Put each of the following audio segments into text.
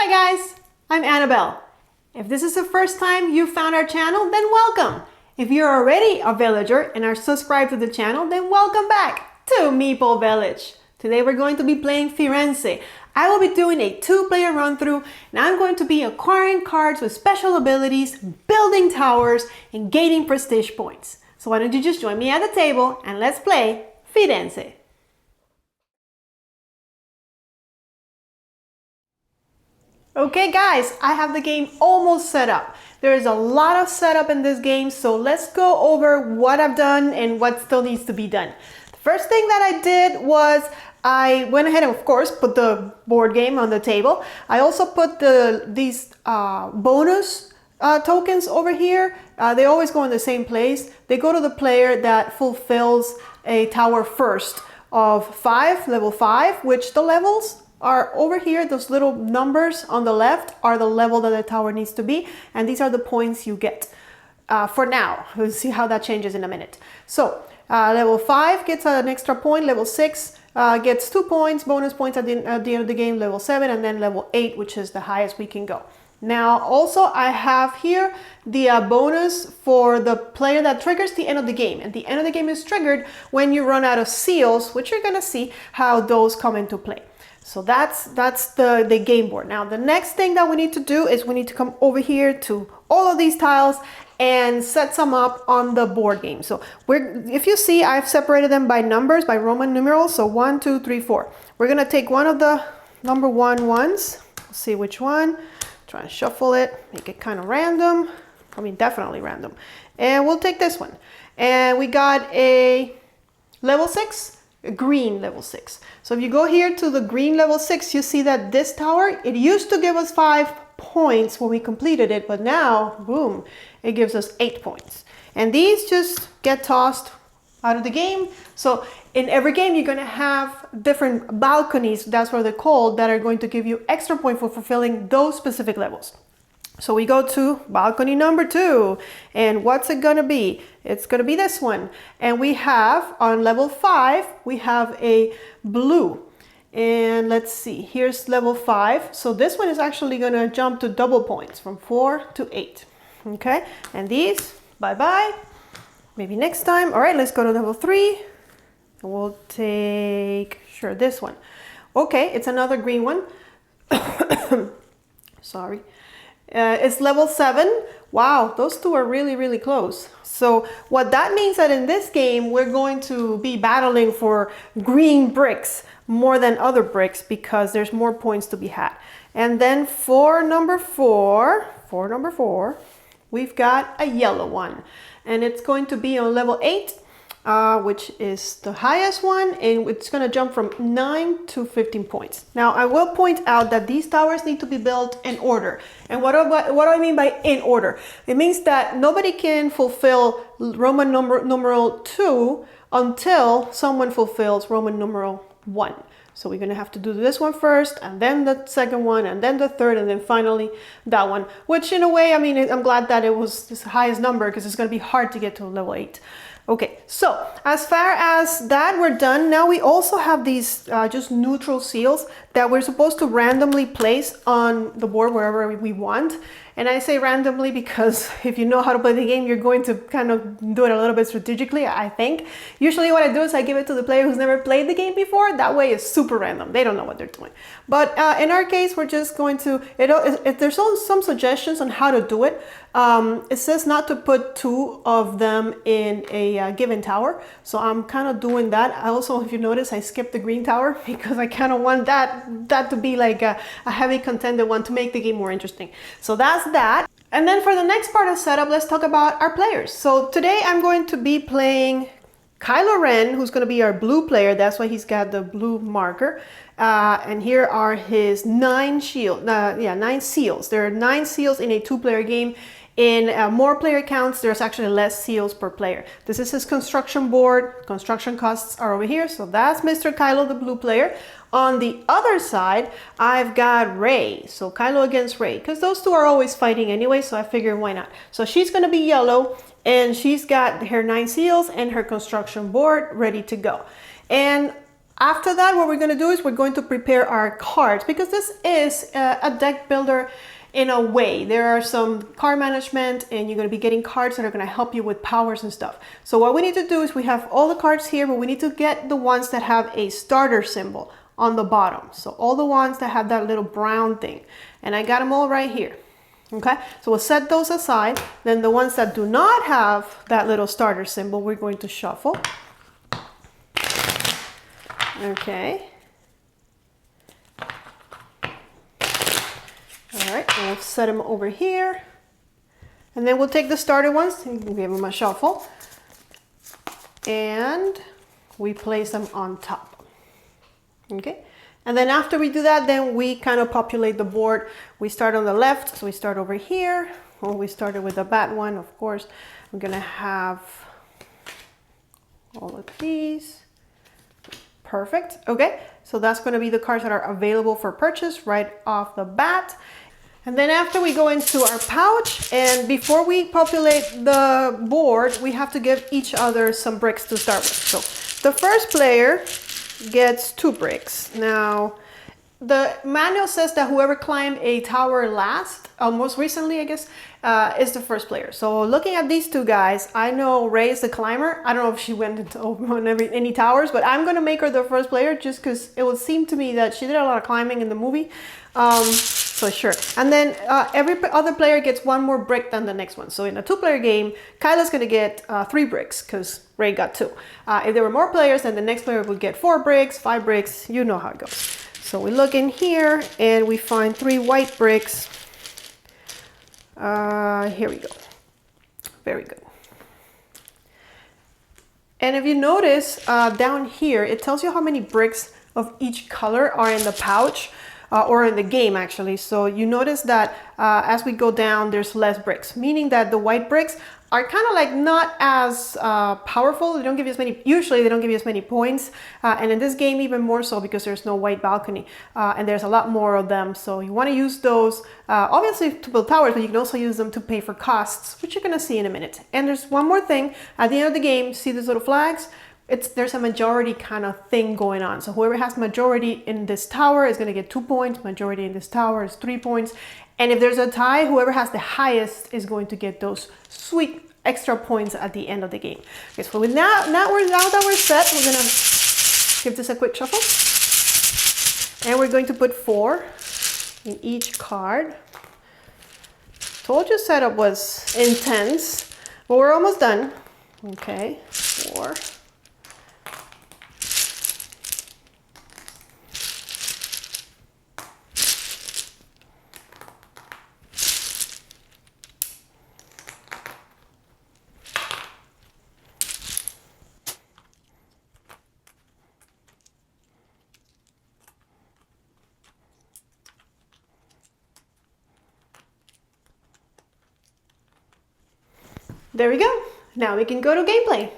Hi guys, I'm Annabelle. If this is the first time you found our channel, then welcome. If you're already a villager and are subscribed to the channel, then welcome back to Meeple Village. Today we're going to be playing Firenze. I will be doing a 2-player run through and I'm going to be acquiring cards with special abilities, building towers, and gaining prestige points. So why don't you just join me at the table and let's play Firenze. Okay guys, I have the game almost set up. There is a lot of setup in this game, so let's go over what I've done and what still needs to be done. The first thing that I did was I went ahead and of course put the board game on the table. I also put these bonus tokens over here. They always go in the same place. They go to the player that fulfills a tower first of 5, level 5, which the levels are over here. Those little numbers on the left are the level that the tower needs to be, and these are the points you get for now. We'll see how that changes in a minute. So level 5 gets an extra point, level 6 gets 2 points, bonus points at the end of the game, level 7, and then level 8, which is the highest we can go. Now also I have here the bonus for the player that triggers the end of the game, and the end of the game is triggered when you run out of seals, which you're gonna see how those come into play. So that's the game board. Now the next thing that we need to do is we need to come over here to all of these tiles and set some up on the board game. So if you see, I've separated them by numbers, by Roman numerals. So 1, 2, 3, 4. We're gonna take one of the number 1 ones. Let's see which one. Try and shuffle it, make it kind of random. I mean, definitely random. And we'll take this one. And we got a level 6. Green level 6. So if you go here to the green level 6, you see that this tower, it used to give us 5 points when we completed it, but now, boom, it gives us 8 points. And these just get tossed out of the game. So in every game, you're going to have different balconies, that's what they're called, that are going to give you extra point for fulfilling those specific levels. So we go to balcony number 2, and what's it gonna be? It's gonna be this one. And we have, on level 5, we have a blue. And let's see, here's level 5. So this one is actually gonna jump to double points from 4 to 8. Okay, and these, bye-bye. Maybe next time. All right, let's go to level 3. And we'll take, sure, this one. Okay, it's another green one. Sorry. It's level 7. Wow, those two are really, really close. So what that means that in this game, we're going to be battling for green bricks more than other bricks because there's more points to be had. And then for number 4, we've got a yellow one. And it's going to be on level 8. Which is the highest one, and it's going to jump from 9 to 15 points. Now, I will point out that these towers need to be built in order. And what do I mean by in order? It means that nobody can fulfill Roman numeral 2 until someone fulfills Roman numeral 1. So we're going to have to do this one first, and then the second one, and then the third, and then finally that one. Which in a way, I mean, I'm glad that it was the highest number because it's going to be hard to get to level 8. Okay, so as far as that, we're done. Now we also have these just neutral seals that we're supposed to randomly place on the board wherever we want. And I say randomly because if you know how to play the game, you're going to kind of do it a little bit strategically, I think. Usually what I do is I give it to the player who's never played the game before. That way it's super random. They don't know what they're doing. But in our case, we're just going to, there's some suggestions on how to do it. It says not to put 2 of them in a given tower. So I'm kind of doing that. I also, if you notice, I skipped the green tower because I kind of want that to be like a heavy contended one to make the game more interesting. So that's that. And then for the next part of setup, let's talk about our players. So today I'm going to be playing Kylo Ren, who's going to be our blue player. That's why he's got the blue marker. And here are his 9 seals. There are 9 seals in a 2-player game. In more player counts, there's actually less seals per player. This is his construction board. Construction costs are over here. So that's Mr. Kylo, the blue player. On the other side, I've got Rey. So Kylo against Rey, because those two are always fighting anyway. So I figured why not? So she's going to be yellow, and she's got her 9 seals and her construction board ready to go. And After that, what we're going to do is we're going to prepare our cards, because this is a deck builder in a way. There are some card management, and you're going to be getting cards that are going to help you with powers and stuff. So what we need to do is we have all the cards here, but we need to get the ones that have a starter symbol on the bottom. So all the ones that have that little brown thing. And I got them all right here. Okay, so we'll set those aside. Then the ones that do not have that little starter symbol, we're going to shuffle. Okay. All right, and we'll set them over here. And then we'll take the starter ones and give them a shuffle. And we place them on top. Okay. And then after we do that, then we kind of populate the board. We start on the left, so we start over here. Well, we started with the bat one, of course. I'm gonna have all of these. Perfect, okay. So that's gonna be the cards that are available for purchase right off the bat. And then after we go into our pouch, and before we populate the board, we have to give each other some bricks to start with. So the first player gets 2 bricks. Now, the manual says that whoever climbed a tower last, most recently, I guess, is the first player. So looking at these 2 guys, I know Ray is the climber. I don't know if she went on any towers, but I'm going to make her the first player just because it would seem to me that she did a lot of climbing in the movie. So sure. And then every other player gets 1 more brick than the next one. So in a 2-player game, Kylo's going to get 3 bricks because Ray got 2. If there were more players, then the next player would get 4 bricks, 5 bricks. You know how it goes. So we look in here and we find 3 white bricks. Here we go. Very good. And if you notice down here, it tells you how many bricks of each color are in the pouch. Or in the game actually. So you notice that as we go down, there's less bricks, meaning that the white bricks are kind of like not as powerful. They don't give you as many, usually they don't give you as many points. And in this game, even more so because there's no white balcony and there's a lot more of them. So you want to use those obviously to build towers, but you can also use them to pay for costs, which you're going to see in a minute. And there's one more thing at the end of the game, see these little flags? There's a majority kind of thing going on. So whoever has majority in this tower is going to get 2 points. Majority in this tower is 3 points. And if there's a tie, whoever has the highest is going to get those sweet extra points at the end of the game. Okay, so now that we're set, we're going to give this a quick shuffle. And we're going to put 4 in each card. Told you setup was intense, but we're almost done. Okay, 4. There we go. Now we can go to gameplay.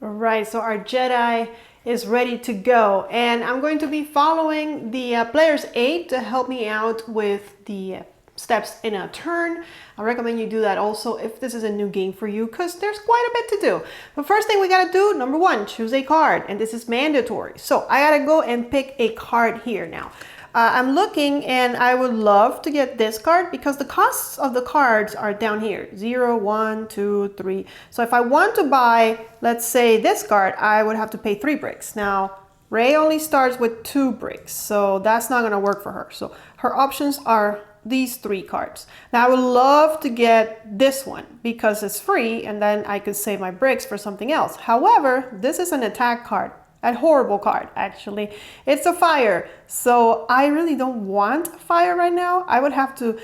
All right, so our Jedi is ready to go, and I'm going to be following the player's aid to help me out with the steps in a turn. I recommend you do that also if this is a new game for you, because there's quite a bit to do. The first thing we gotta do, number 1, choose a card, and this is mandatory. So I gotta go and pick a card here now. I'm looking and I would love to get this card because the costs of the cards are down here. 0, 1, 2, 3. So if I want to buy, let's say this card, I would have to pay 3 bricks. Now, Ray only starts with 2 bricks, so that's not gonna work for her. So her options are these 3 cards. Now I would love to get this one because it's free and then I could save my bricks for something else. However, this is an attack card. A horrible card, actually. It's a fire, so I really don't want fire right now. I would have to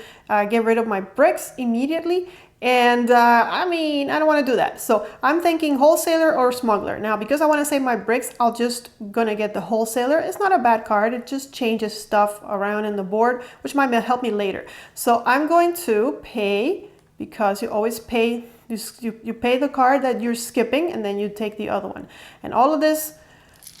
get rid of my bricks immediately, and I mean, I don't want to do that. So I'm thinking wholesaler or smuggler. Now, because I want to save my bricks, I'll just gonna get the wholesaler. It's not a bad card. It just changes stuff around in the board, which might help me later. So I'm going to pay, because you always pay, you pay the card that you're skipping, and then you take the other one. And all of this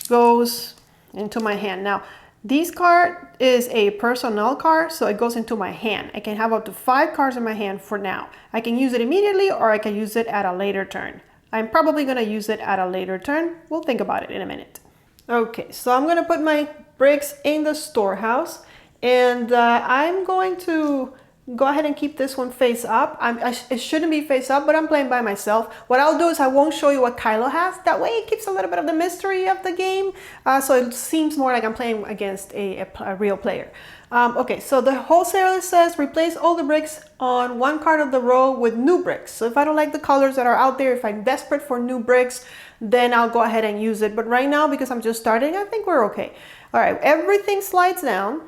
goes into my hand. Now, This card is a personnel card, so it goes into my hand. I can have up to 5 cards in my hand for now. I can use it immediately or I can use it at a later turn. I'm probably going to use it at a later turn. We'll think about it in a minute. Okay, so I'm going to put my bricks in the storehouse, and I'm going to go ahead and keep this one face up. It shouldn't be face up, but I'm playing by myself. What I'll do is I won't show you what Kylo has. That way it keeps a little bit of the mystery of the game. So it seems more like I'm playing against a real player. Okay, so the wholesaler says replace all the bricks on one card of the row with new bricks. So if I don't like the colors that are out there, if I'm desperate for new bricks, then I'll go ahead and use it. But right now, because I'm just starting, I think we're okay. All right, everything slides down.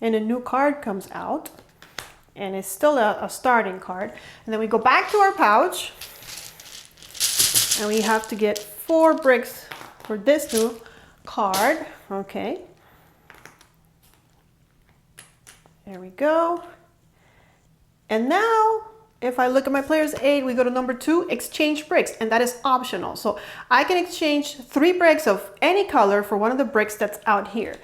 And a new card comes out, and it's still a starting card. And then we go back to our pouch, and we have to get 4 bricks for this new card. Okay. There we go. And now, if I look at my player's aid, we go to number 2, exchange bricks, and that is optional. So I can exchange 3 bricks of any color for one of the bricks that's out here.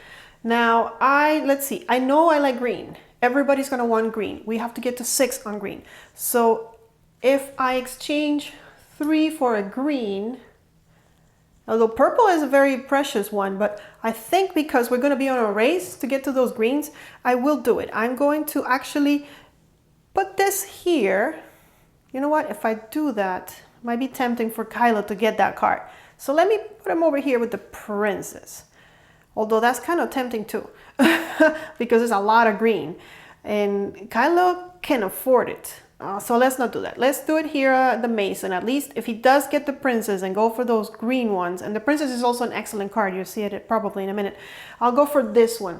Now, let's see, I know I like green. Everybody's gonna want green. We have to get to 6 on green. So if I exchange 3 for a green, although purple is a very precious one, but I think because we're gonna be on a race to get to those greens, I will do it. I'm going to actually put this here. You know what, if I do that, it might be tempting for Kylo to get that card. So let me put him over here with the princess. Although that's kind of tempting too, because there's a lot of green. And Kylo can afford it. So let's not do that. Let's do it here at the Mason. At least if he does get the princess and go for those green ones. And the princess is also an excellent card. You'll see it probably in a minute. I'll go for this one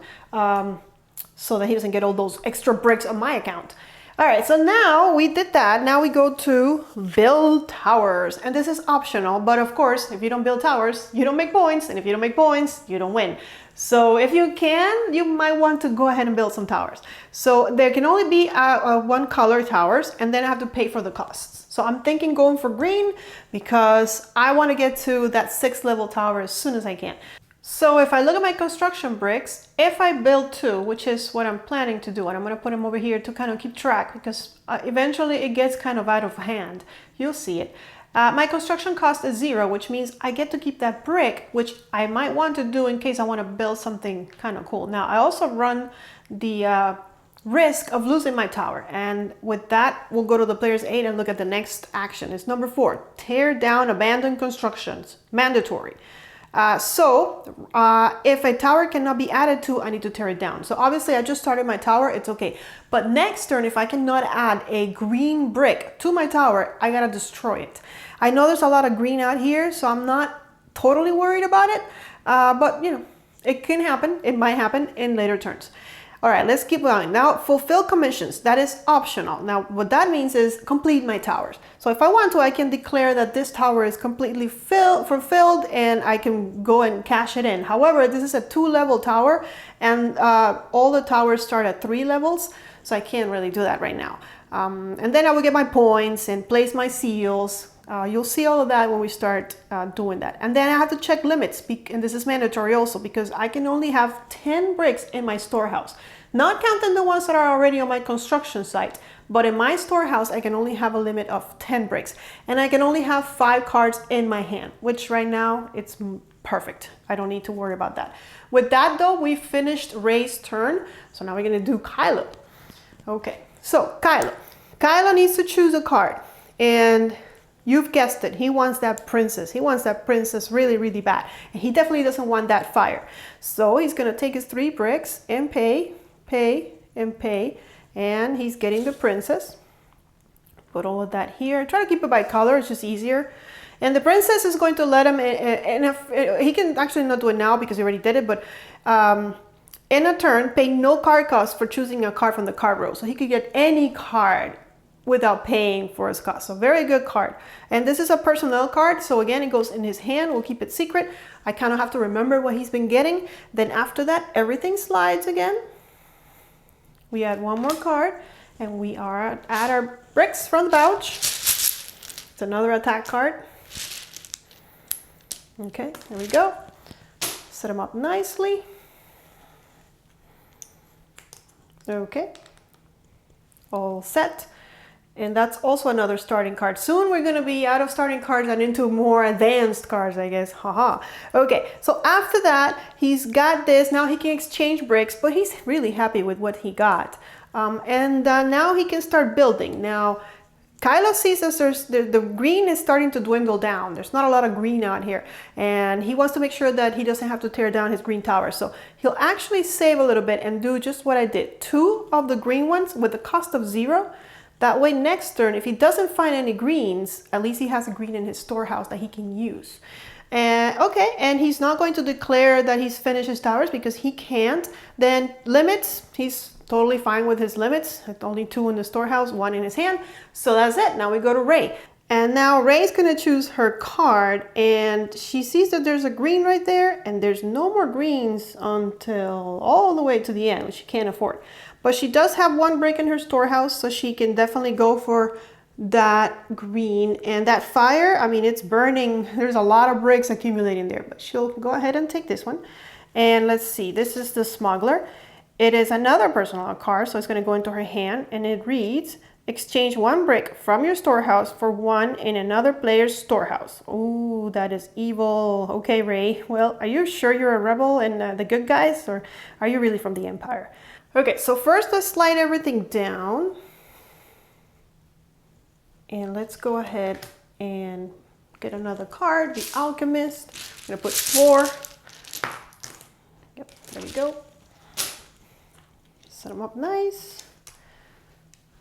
so that he doesn't get all those extra bricks on my account. All right, so now we did that. Now we go to build towers, and this is optional, but of course, if you don't build towers, you don't make points, and if you don't make points, you don't win. So if you can, you might want to go ahead and build some towers. So there can only be one color towers, and then I have to pay for the costs. So I'm thinking going for green because I want to get to that 6th level tower as soon as I can. So if I look at my construction bricks, if I build 2, which is what I'm planning to do, and I'm going to put them over here to kind of keep track because eventually it gets kind of out of hand. You'll see it. My construction cost is 0, which means I get to keep that brick, which I might want to do in case I want to build something kind of cool. Now, I also run the risk of losing my tower. And with that, we'll go to the player's aid and look at the next action. It's number 4, tear down abandoned constructions, mandatory. If a tower cannot be added to, I need to tear it down. So obviously I just started my tower, it's okay. But next turn, if I cannot add a green brick to my tower, I gotta destroy it. I know there's a lot of green out here, so I'm not totally worried about it. But you know, it can happen. It might happen in later turns. All right, let's keep going. Now, fulfill commissions. That is optional. Now, what that means is complete my towers. So if I want to, I can declare that this tower is completely fulfilled and I can go and cash it in. However, this is a 2-level tower and all the towers start at 3 levels. So I can't really do that right now. And then I will get my points and place my seals. You'll see all of that when we start doing that. And then I have to check limits, and this is mandatory also because I can only have 10 bricks in my storehouse. Not counting the ones that are already on my construction site, but in my storehouse, I can only have a limit of 10 bricks. And I can only have 5 cards in my hand, which right now it's perfect. I don't need to worry about that. With that though, we finished Ray's turn. So now we're gonna do Kylo. Okay, so Kylo. Kylo needs to choose a card, and you've guessed it. He wants that princess. He wants that princess really, really bad. And he definitely doesn't want that fire. So he's going to take his 3 bricks and pay, and pay. And he's getting the princess. Put all of that here. Try to keep it by color. It's just easier. And the princess is going to let him, and if he can actually not do it now because he already did it, but in a turn, pay no card cost for choosing a card from the card row. So he could get any card without paying for his cost. So very good card. And this is a personnel card. So again, it goes in his hand. We'll keep it secret. I kind of have to remember what he's been getting. Then after that, everything slides again. We add 1 more card and we are at our bricks from the pouch. It's another attack card. Okay, there we go. Set them up nicely. Okay. All set. And that's also another starting card. Soon we're going to be out of starting cards and into more advanced cards, I guess. Haha. Okay, so after that, he's got this. Now he can exchange bricks, but he's really happy with what he got. Now he can start building. Now, Kylo sees that the green is starting to dwindle down. There's not a lot of green out here. And he wants to make sure that he doesn't have to tear down his green tower. So he'll actually save a little bit and do just what I did. 2 of the green ones with the cost of 0. That way next turn, if he doesn't find any greens, at least he has a green in his storehouse that he can use. Okay, and he's not going to declare that he's finished his towers because he can't. Then limits, he's totally fine with his limits. Only 2 in the storehouse, 1 in his hand. So that's it. Now we go to Rey. And now Rey's gonna choose her card and she sees that there's a green right there and there's no more greens until all the way to the end, which she can't afford. But she does have 1 brick in her storehouse, so she can definitely go for that green. And that fire, I mean, it's burning. There's a lot of bricks accumulating there, but she'll go ahead and take this one. And let's see, this is the smuggler. It is another personal card, so it's gonna go into her hand and it reads, exchange 1 brick from your storehouse for 1 in another player's storehouse. Ooh, that is evil. Okay, Rey. Well, are you sure you're a rebel and the good guys, or are you really from the Empire? Okay, so first let's slide everything down. And let's go ahead and get another card, the Alchemist. I'm gonna put 4. Yep, there we go. Set them up nice.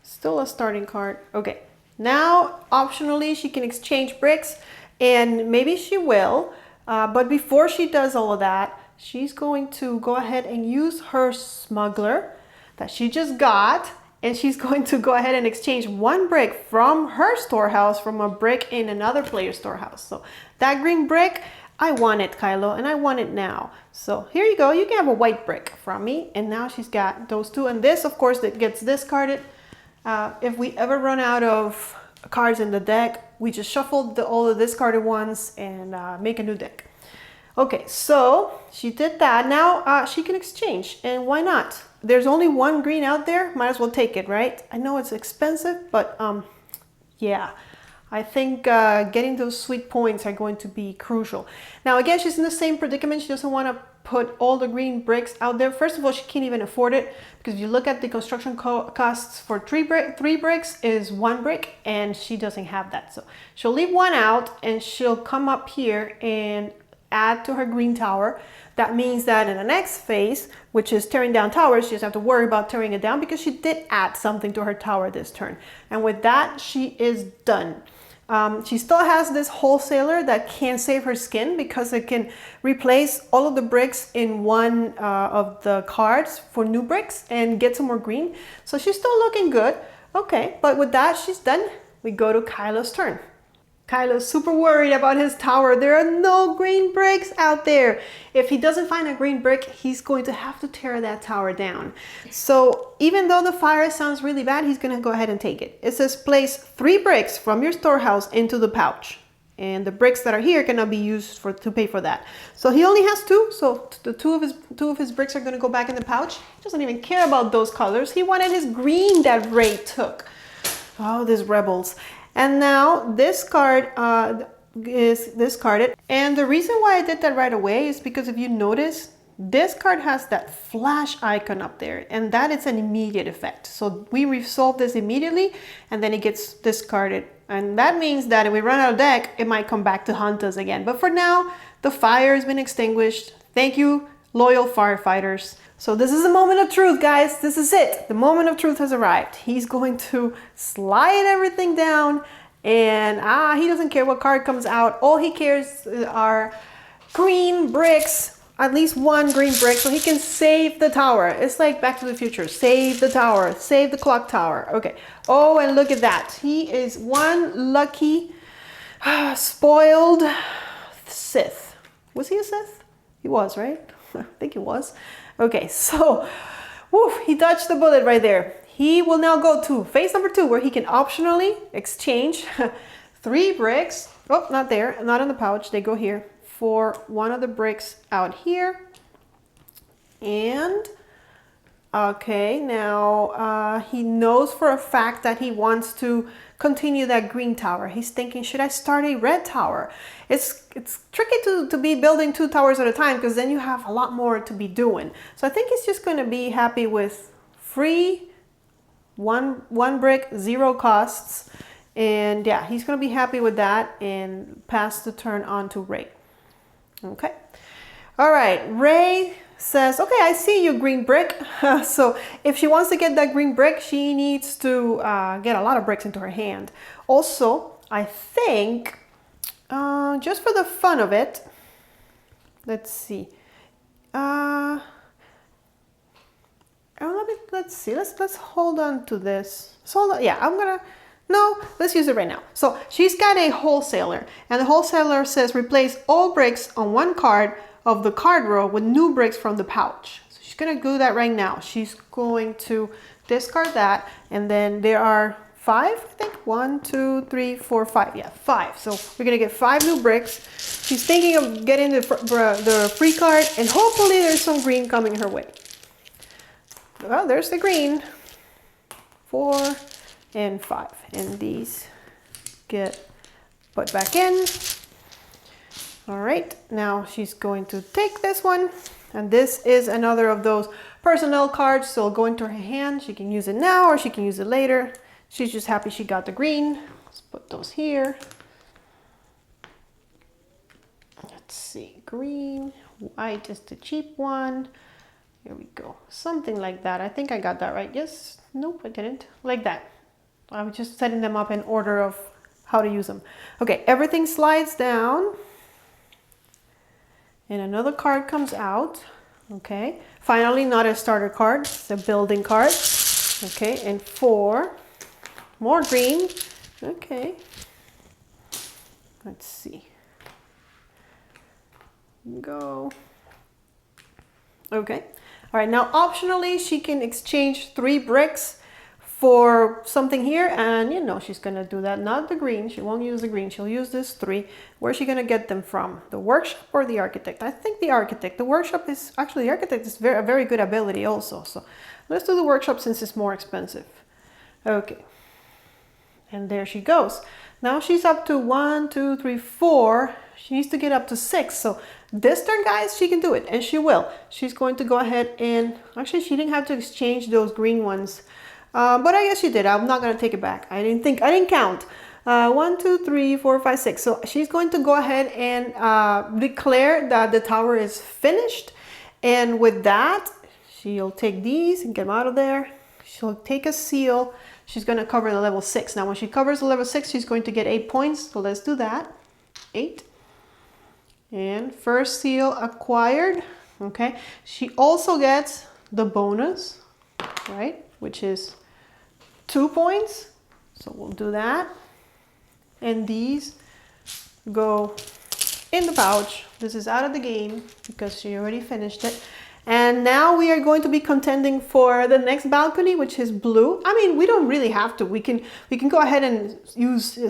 Still a starting card. Okay, now optionally she can exchange bricks, and maybe she will, but before she does all of that, she's going to go ahead and use her smuggler that she just got, and she's going to go ahead and exchange 1 brick from her storehouse from a brick in another player's storehouse. So that green brick, I want it, Kylo, and I want it now. So here you go, you can have a white brick from me, and now she's got those 2, and this, of course, that gets discarded. If we ever run out of cards in the deck, we just shuffle all the discarded ones and make a new deck. Okay, so she did that. Now she can exchange, and why not? There's only 1 green out there, might as well take it, right? I know it's expensive, but yeah, I think getting those sweet points are going to be crucial. Now again, she's in the same predicament. She doesn't want to put all the green bricks out there. First of all, she can't even afford it, because if you look at the construction costs for 3 bricks is 1 brick, and she doesn't have that. So she'll leave 1 out and she'll come up here and add to her green tower. That means that in the next phase, which is tearing down towers, she doesn't have to worry about tearing it down because she did add something to her tower this turn. And with that, she is done. She still has this wholesaler that can save her skin because it can replace all of the bricks in 1 of the cards for new bricks and get some more green. So she's still looking good. Okay, but with that, she's done. We go to Kylo's turn. Kylo's super worried about his tower. There are no green bricks out there. If he doesn't find a green brick, he's going to have to tear that tower down. So even though the fire sounds really bad, he's going to go ahead and take it. It says place 3 bricks from your storehouse into the pouch. And the bricks that are here cannot be used to pay for that. So he only has 2. So the two of his bricks are going to go back in the pouch. He doesn't even care about those colors. He wanted his green that Rey took. Oh, these rebels. And now this card is discarded. And the reason why I did that right away is because if you notice, this card has that flash icon up there, and that is an immediate effect. So we resolve this immediately, and then it gets discarded. And that means that if we run out of deck, it might come back to haunt us again. But for now, the fire has been extinguished. Thank you, loyal firefighters. So this is the moment of truth, guys. This is it. The moment of truth has arrived. He's going to slide everything down, and he doesn't care what card comes out. All he cares are green bricks, at least 1 green brick, so he can save the tower. It's like Back to the Future. Save the tower, save the clock tower. Okay. Oh, and look at that. He is 1 lucky, spoiled Sith. Was he a Sith? He was, right? I think he was. Okay, so he dodged the bullet right there. He will now go to phase number 2, where he can optionally exchange 3 bricks. Oh, not there, not in the pouch. They go here for one of the bricks out here. And okay, now he knows for a fact that he wants to continue that green tower. He's thinking, should I start a red tower? It's tricky to be building 2 towers at a time, because then you have a lot more to be doing. So I think he's just going to be happy with free, one brick, 0 costs. And yeah, he's going to be happy with that and pass the turn on to Ray. Okay. All right. Ray says, okay, I see you, green brick. So if she wants to get that green brick, she needs to get a lot of bricks into her hand. Also, I think, just for the fun of it, let's see. Let's see. Let's hold on to this. So yeah, no, let's use it right now. So she's got a wholesaler, and the wholesaler says replace all bricks on one card of the card row with new bricks from the pouch. So she's gonna do that right now. She's going to discard that, and then there are 5, I think. 1, 2, 3, 4, 5. Yeah, 5. So we're gonna get 5 new bricks. She's thinking of getting the free card, and hopefully there's some green coming her way. Well, there's the green. 4 and 5, and these get put back in. All right, now she's going to take this one, and this is another of those personnel cards, so it'll go into her hand. She can use it now or she can use it later. She's just happy she got the green. Let's put those here. Let's see, green, white is the cheap one. Here we go, something like that. I think I got that right. Yes, nope, I didn't. Like that. I was just setting them up in order of how to use them. Okay, everything slides down. And another card comes out. Okay, finally not a starter card, it's a building card. Okay, and 4 more green. Okay, let's see. Go. Okay, all right, now optionally she can exchange 3 bricks for something here, and you know she's gonna do that. Not the green, she won't use the green, she'll use this 3. Where's she gonna get them from? The workshop or the architect? I think the architect. The workshop is actually, the architect is a very good ability also. So let's do the workshop since it's more expensive. Okay, and there she goes. Now she's up to 1, 2, 3, 4. She needs to get up to 6. So this turn, guys, she can do it, and she will. She's going to go ahead and actually she didn't have to exchange those green ones. But I guess she did. I'm not going to take it back. I didn't count. 1, 2, 3, 4, 5, 6. So she's going to go ahead and declare that the tower is finished. And with that, she'll take these and get them out of there. She'll take a seal. She's going to cover the level 6. Now, when she covers the level 6, she's going to get 8 points. So let's do that. 8. And first seal acquired. Okay. She also gets the bonus, right? Which is 2 points. So we'll do that. And these go in the pouch. This is out of the game because she already finished it. And now we are going to be contending for the next balcony, which is blue. I mean, we don't really have to. We can go ahead and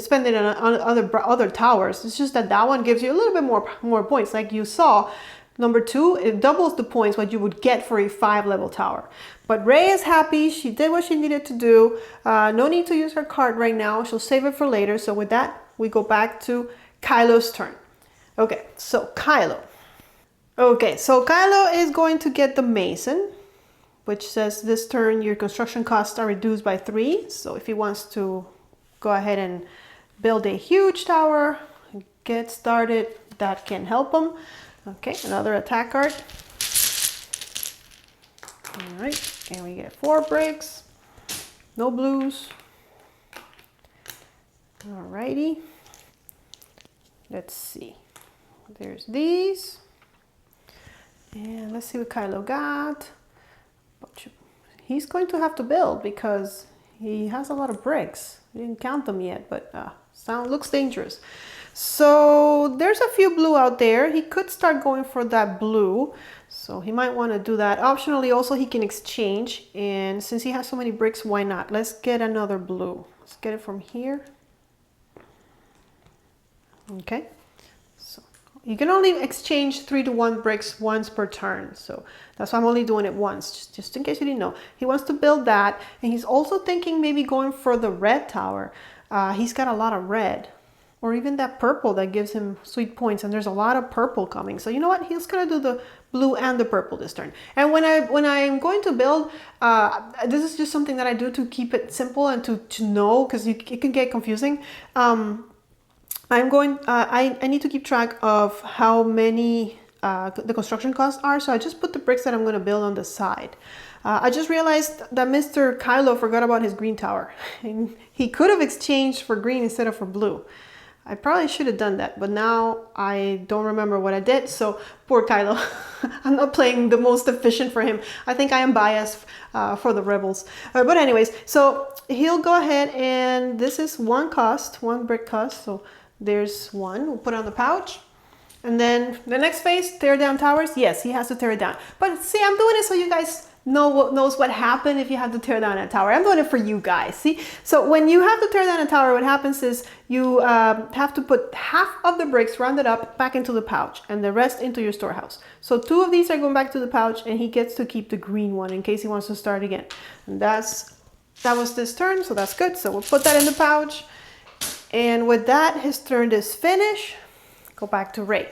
spend it on other towers. It's just that one gives you a little bit more points. Like you saw, number 2, it doubles the points what you would get for a 5-level tower. But Ray is happy. She did what she needed to do. No need to use her card right now. She'll save it for later. So with that, we go back to Kylo's turn. Okay, so Kylo. Okay, so Kylo is going to get the Mason, which says this turn your construction costs are reduced by 3. So if he wants to go ahead and build a huge tower, get started, that can help him. Okay, another attack card. All right, and we get 4 bricks, no blues. All righty, let's see. There's these. And let's see what Kylo got. He's going to have to build because he has a lot of bricks. I didn't count them yet, but looks dangerous. So there's a few blue out there. He could start going for that blue. So he might want to do that. Optionally, also, he can exchange. And since he has so many bricks, why not? Let's get another blue. Let's get it from here. Okay. So you can only exchange 3 to 1 bricks once per turn. So that's why I'm only doing it once, just in case you didn't know. He wants to build that, and he's also thinking maybe going for the red tower. He's got a lot of red, or even that purple that gives him sweet points, and there's a lot of purple coming. So you know what? He's gonna do the blue and the purple this turn. And when I'm going to build, this is just something that I do to keep it simple and to know, because it can get confusing. I need to keep track of how many the construction costs are, so I just put the bricks that I'm going to build on the side. I just realized that Mr. Kylo forgot about his green tower, and he could have exchanged for green instead of for blue. I probably should have done that, but now I don't remember what I did, so poor Kylo. I'm not playing the most efficient for him. I think I am biased for the rebels. But anyways, so he'll go ahead, and this is one brick cost, so there's one. We'll put it on the pouch. And then the next phase, tear down towers. Yes, he has to tear it down. But see, I'm doing it so you guys knows what happened if you have to tear down a tower. I'm doing it for you guys. See, so when you have to tear down a tower, what happens is you have to put half of the bricks rounded up back into the pouch and the rest into your storehouse. So 2 of these are going back to the pouch, and he gets to keep the green one in case he wants to start again. And that was this turn, so that's good. So we'll put that in the pouch. And with that, his turn is finished. Go back to Ray.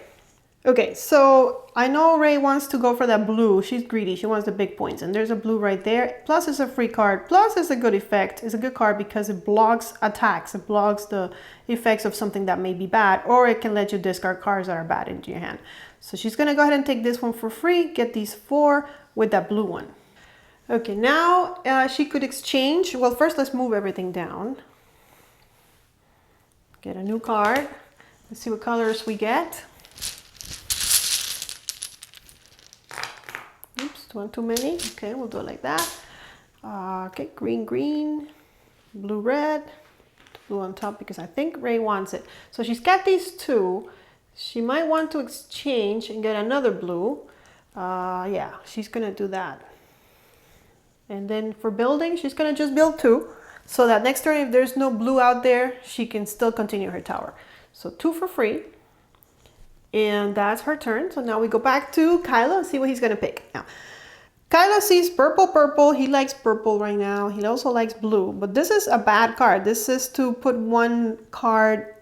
Okay, so I know Ray wants to go for that blue. She's greedy. She wants the big points. And there's a blue right there. Plus it's a free card. Plus it's a good effect. It's a good card because it blocks attacks. It blocks the effects of something that may be bad. Or it can let you discard cards that are bad into your hand. So she's going to go ahead and take this one for free. Get these 4 with that blue one. Okay, now she could exchange. Well, first let's move everything down. Get a new card. Let's see what colors we get. Oops, one too many. Okay, we'll do it like that. Okay, green, green, blue, red, blue on top because I think Ray wants it. So she's got these 2. She might want to exchange and get another blue. Yeah, she's gonna do that. And then for building, she's gonna just build 2. So that next turn, if there's no blue out there, she can still continue her tower. So 2 for free. And that's her turn. So now we go back to Kylo and see what he's going to pick. Now, Kylo sees purple. He likes purple right now. He also likes blue. But this is a bad card. This is to put 1 card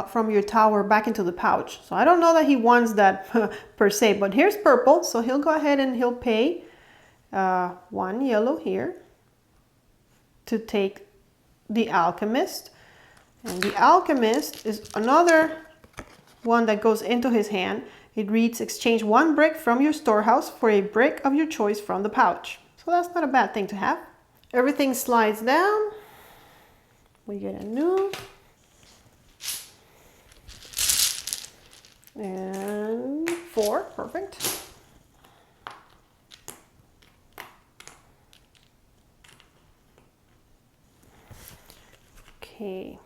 from your tower back into the pouch. So I don't know that he wants that per se. But here's purple. So he'll go ahead and he'll pay 1 yellow here to take the Alchemist. And the Alchemist is another one that goes into his hand. It reads, exchange 1 brick from your storehouse for a brick of your choice from the pouch. So that's not a bad thing to have. Everything slides down. We get a new. And 4, perfect. Okay.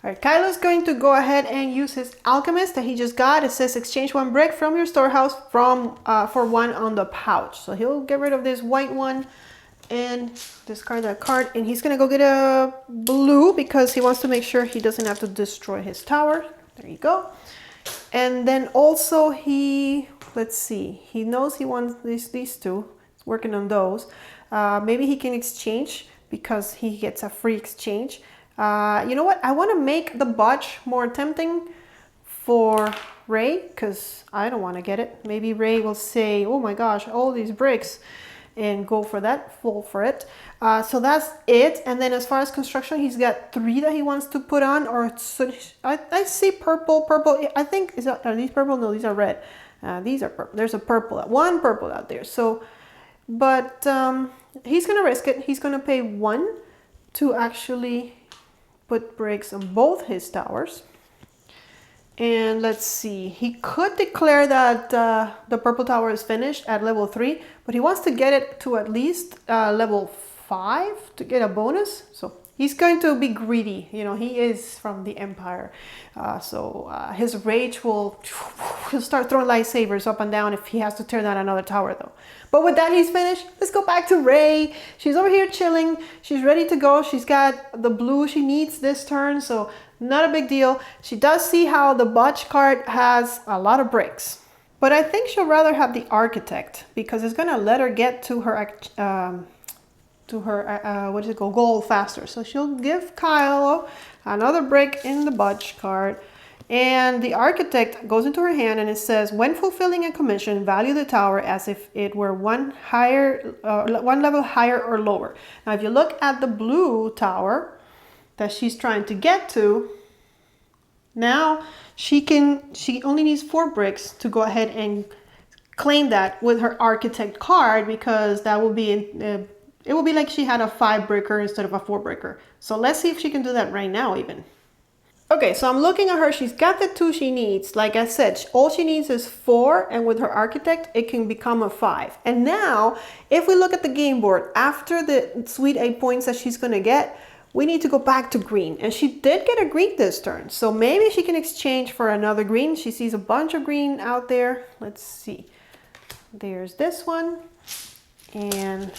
All right, Kylo's going to go ahead and use his Alchemist that he just got. It says exchange 1 brick from your storehouse for 1 on the pouch. So he'll get rid of this white one and discard that card. And he's gonna go get a blue because he wants to make sure he doesn't have to destroy his tower. There you go. And then also let's see, he knows he wants these 2. He's working on those. Maybe he can exchange because he gets a free exchange. You know what? I want to make the botch more tempting for Ray because I don't want to get it. Maybe Ray will say, oh my gosh, all these bricks, and go for that, fall for it. So that's it. And then as far as construction, he's got 3 that he wants to put on. Or so I see purple. I think, are these purple? No, these are red. These are purple. There's a purple, 1 purple out there. So, but he's going to risk it. He's going to pay 1 to actually put bricks on both his towers. And let's see, he could declare that the purple tower is finished at level 3, but he wants to get it to at least level 5 to get a bonus. So He's going to be greedy. You know, he is from the Empire. So his rage will, he'll start throwing lightsabers up and down if he has to tear down another tower though. But with that, he's finished. Let's go back to Rey. She's over here chilling. She's ready to go. She's got the blue she needs this turn, so not a big deal. She does see how the botch cart has a lot of bricks. But I think she'll rather have the architect because it's gonna let her get to her goal faster. So she'll give Kylo another brick in the botch cart, and the architect goes into her hand and it says, when fulfilling a commission, value the tower as if it were one level higher or lower. Now if you look at the blue tower that she's trying to get to, now she only needs 4 bricks to go ahead and claim that with her architect card, because that will be it will be like she had a 5-bricker instead of a 4-bricker. So let's see if she can do that right now even. Okay, so I'm looking at her. She's got the 2 she needs. Like I said, all she needs is 4, and with her architect, it can become a 5. And now, if we look at the game board, after the sweet 8 points that she's gonna get, we need to go back to green. And she did get a green this turn, so maybe she can exchange for another green. She sees a bunch of green out there. Let's see. There's this one, and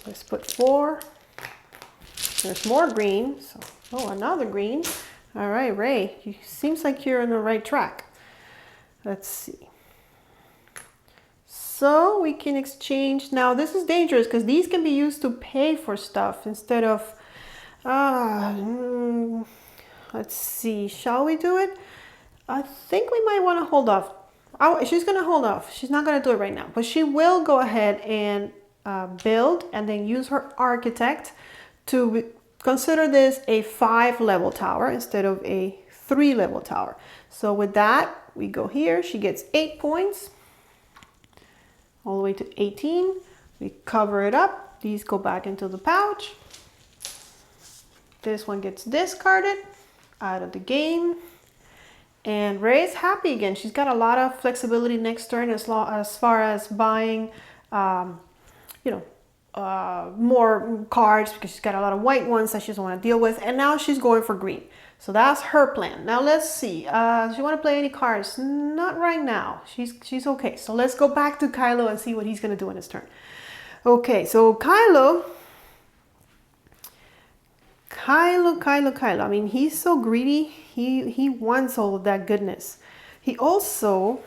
let's put 4. There's more green. So, oh, another green. All right, Rey, seems like you're on the right track. Let's see. So we can exchange. Now this is dangerous because these can be used to pay for stuff instead of, let's see, shall we do it? I think we might want to hold off. Oh, she's going to hold off. She's not going to do it right now, but she will go ahead and build and then use her architect to consider this a 5-level tower instead of a 3-level tower. So with that, we go here. She gets 8 points all the way to 18. We cover it up. These go back into the pouch. This one gets discarded out of the game. And Rey's happy again. She's got a lot of flexibility next turn as far as buying, more cards, because she's got a lot of white ones that she doesn't want to deal with. And now she's going for green. So that's her plan. Now let's see. Does she want to play any cards? Not right now. She's okay. So let's go back to Kylo and see what he's going to do in his turn. Okay, so Kylo. I mean, he's so greedy. He wants all of that goodness. He also,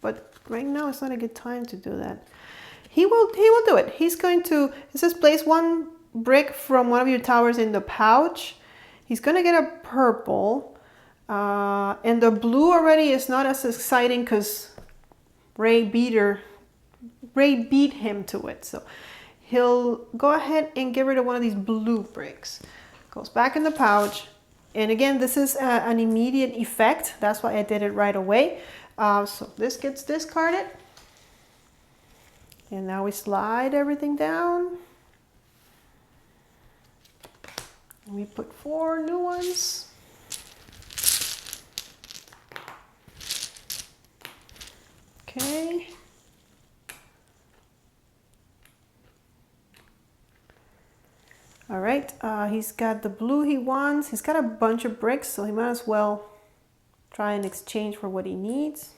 but right now it's not a good time to do that. He will do it. He's going to, it says place 1 brick from one of your towers in the pouch. He's going to get a purple. And the blue already is not as exciting because Rey beat him to it. So he'll go ahead and get rid of one of these blue bricks. Goes back in the pouch. And again, this is an immediate effect. That's why I did it right away. So this gets discarded. And now we slide everything down. And we put 4 new ones. Okay. All right, he's got the blue he wants. He's got a bunch of bricks, so he might as well try and exchange for what he needs.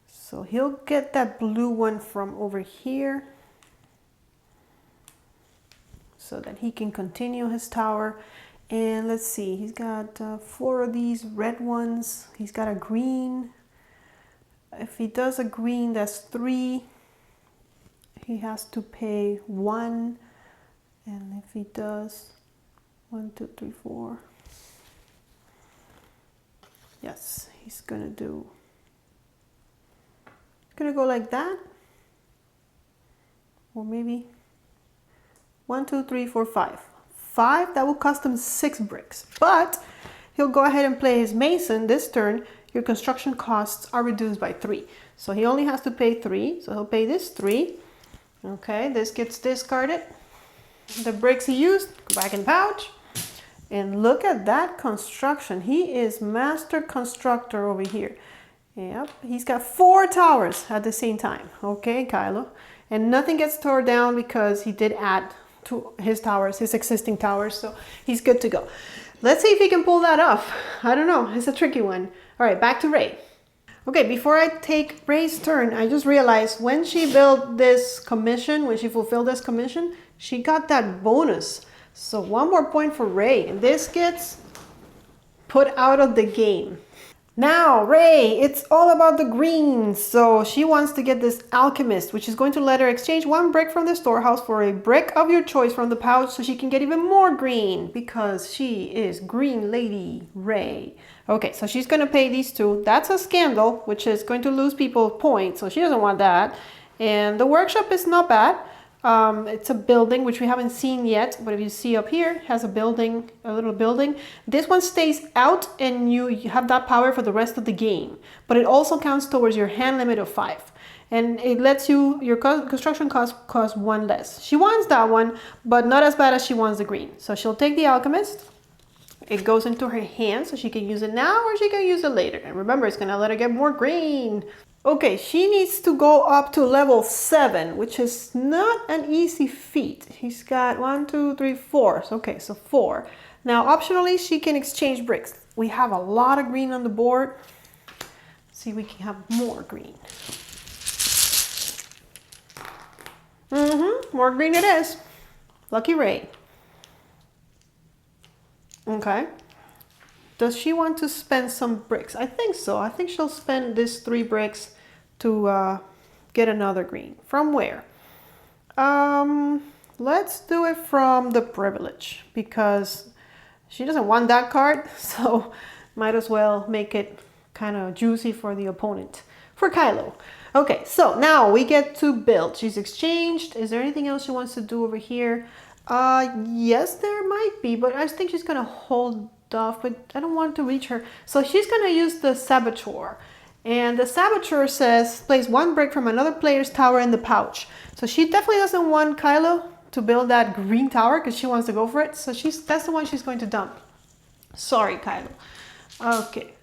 So he'll get that blue one from over here so that he can continue his tower. And let's see, he's got 4 of these red ones. He's got a green. If he does a green, that's 3. He has to pay 1. And if he does 1, 2, 3, 4. Yes, he's gonna do. Gonna go like that, or maybe 1, 2, 3, 4, 5. 5, that will cost him 6 bricks, but he'll go ahead and play his mason this turn. Your construction costs are reduced by 3, so he only has to pay 3, so he'll pay this 3. Okay, this gets discarded. The bricks he used go back in pouch. And look at that construction. He is master constructor over here. Yep, he's got 4 towers at the same time. Okay, Kylo. And nothing gets torn down because he did add to his towers, his existing towers. So he's good to go. Let's see if he can pull that off. I don't know. It's a tricky one. All right, back to Ray. Okay, before I take Ray's turn, I just realized when she built this commission, when she fulfilled this commission, she got that bonus. So 1 more point for Ray, and this gets put out of the game. Now, Ray, it's all about the greens. So she wants to get this Alchemist, which is going to let her exchange 1 brick from the storehouse for a brick of your choice from the pouch so she can get even more green because she is Green Lady Ray. Okay, so she's going to pay these 2. That's a scandal, which is going to lose people points, so she doesn't want that. And the workshop is not bad. It's a building, which we haven't seen yet, but if you see up here, it has a building, a little building. This one stays out and you have that power for the rest of the game, but it also counts towards your hand limit of 5. And it lets you, your construction cost 1 less. She wants that one, but not as bad as she wants the green. So she'll take the Alchemist. It goes into her hand, so she can use it now or she can use it later. And remember, it's gonna let her get more green. Okay, she needs to go up to level 7, which is not an easy feat. He's got 1, 2, 3, 4. Okay, so 4. Now, optionally, she can exchange bricks. We have a lot of green on the board. Let's see if we can have more green. More green it is. Lucky Ray. Okay. Does she want to spend some bricks? I think so. I think she'll spend this 3 bricks to get another green. From where? Let's do it from the privilege because she doesn't want that card. So might as well make it kind of juicy for the opponent. For Kylo. Okay, so now we get to build. She's exchanged. Is there anything else she wants to do over here? Yes, there might be, but I think she's gonna hold off, but I don't want to reach her. So she's gonna use the Saboteur. And the Saboteur says, place 1 brick from another player's tower in the pouch. So she definitely doesn't want Kylo to build that green tower because she wants to go for it. So that's the one she's going to dump. Sorry, Kylo. Okay.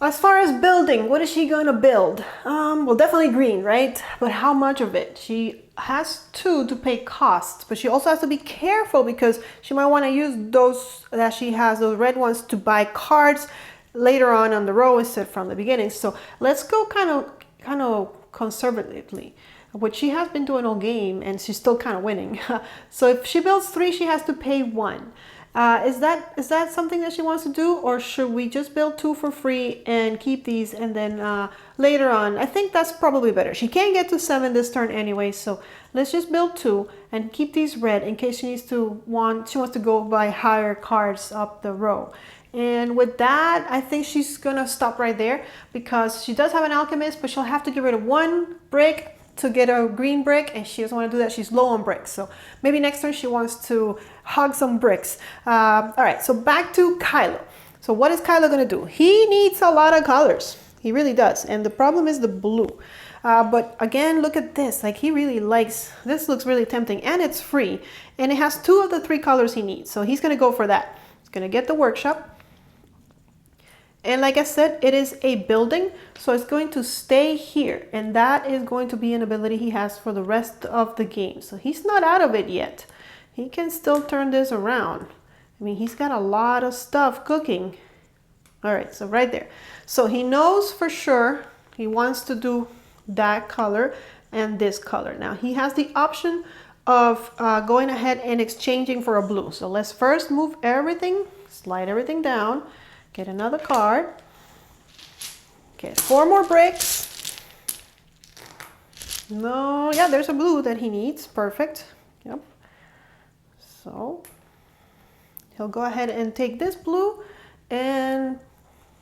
As far as building, what is she gonna build? Well, definitely green, right? But how much of it? She has 2 to pay costs, but she also has to be careful because she might want to use those that she has, those red ones, to buy cards later on the row instead from the beginning. So let's go kind of conservatively, which she has been doing all game, and she's still kind of winning. So if she builds 3, she has to pay 1. Is that something that she wants to do, or should we just build 2 for free and keep these and then later on? I think that's probably better. She can't get to 7 this turn anyway, so let's just build 2 and keep these red in case she wants to go buy higher cards up the row. And with that, I think she's gonna stop right there because she does have an Alchemist, but she'll have to get rid of 1 brick to get a green brick, and she doesn't want to do that. She's low on bricks, so maybe next turn she wants to hog some bricks. All right, so back to Kylo. So what is Kylo gonna do? He needs a lot of colors. He really does, and the problem is the blue. But again, look at this. Like, he really likes this. Looks really tempting, and it's free, and it has 2 of the 3 colors he needs. So he's gonna go for that. He's gonna get the workshop. And like I said, it is a building, so it's going to stay here. And that is going to be an ability he has for the rest of the game. So he's not out of it yet. He can still turn this around. I mean, he's got a lot of stuff cooking. All right, so right there. So he knows for sure he wants to do that color and this color. Now, he has the option of going ahead and exchanging for a blue. So let's first move everything, slide everything down. Get another card. Get 4 more bricks. No, yeah, there's a blue that he needs. Perfect. Yep. So he'll go ahead and take this blue and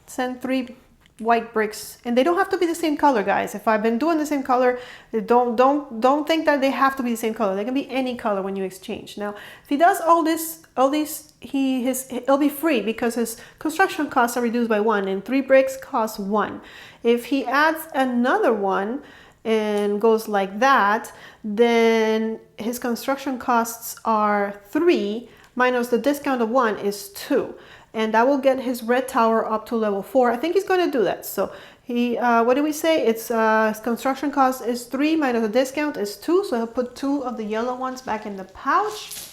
send 3 white bricks, and they don't have to be the same color, guys. If I've been doing the same color, don't think that they have to be the same color. They can be any color when you exchange. Now, if he does all these, he'll be free because his construction costs are reduced by 1, and 3 bricks cost 1. If he adds another one and goes like that, then his construction costs are 3 minus the discount of 1 is 2. And that will get his red tower up to level 4. I think he's going to do that. So he, what did we say? It's his construction cost is 3 minus the discount is 2. So he'll put 2 of the yellow ones back in the pouch.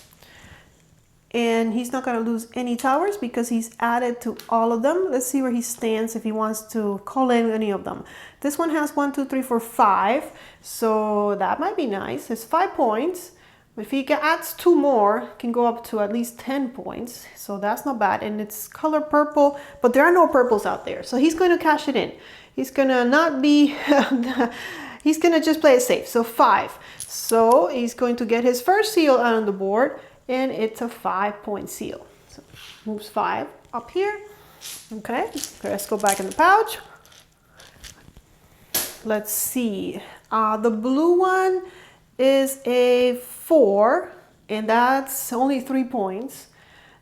And he's not going to lose any towers because he's added to all of them. Let's see where he stands if he wants to call in any of them. This one has 1, 2, 3, 4, 5. So that might be nice. It's 5 points. If he adds 2 more, it can go up to at least 10 points. So that's not bad. And it's color purple, but there are no purples out there. So he's going to cash it in. He's going to not be, he's going to just play it safe. So 5. So he's going to get his first seal out on the board. And it's a 5-point seal. So moves 5 up here. Okay, let's go back in the pouch. Let's see. The blue one is a 4, and that's only 3 points.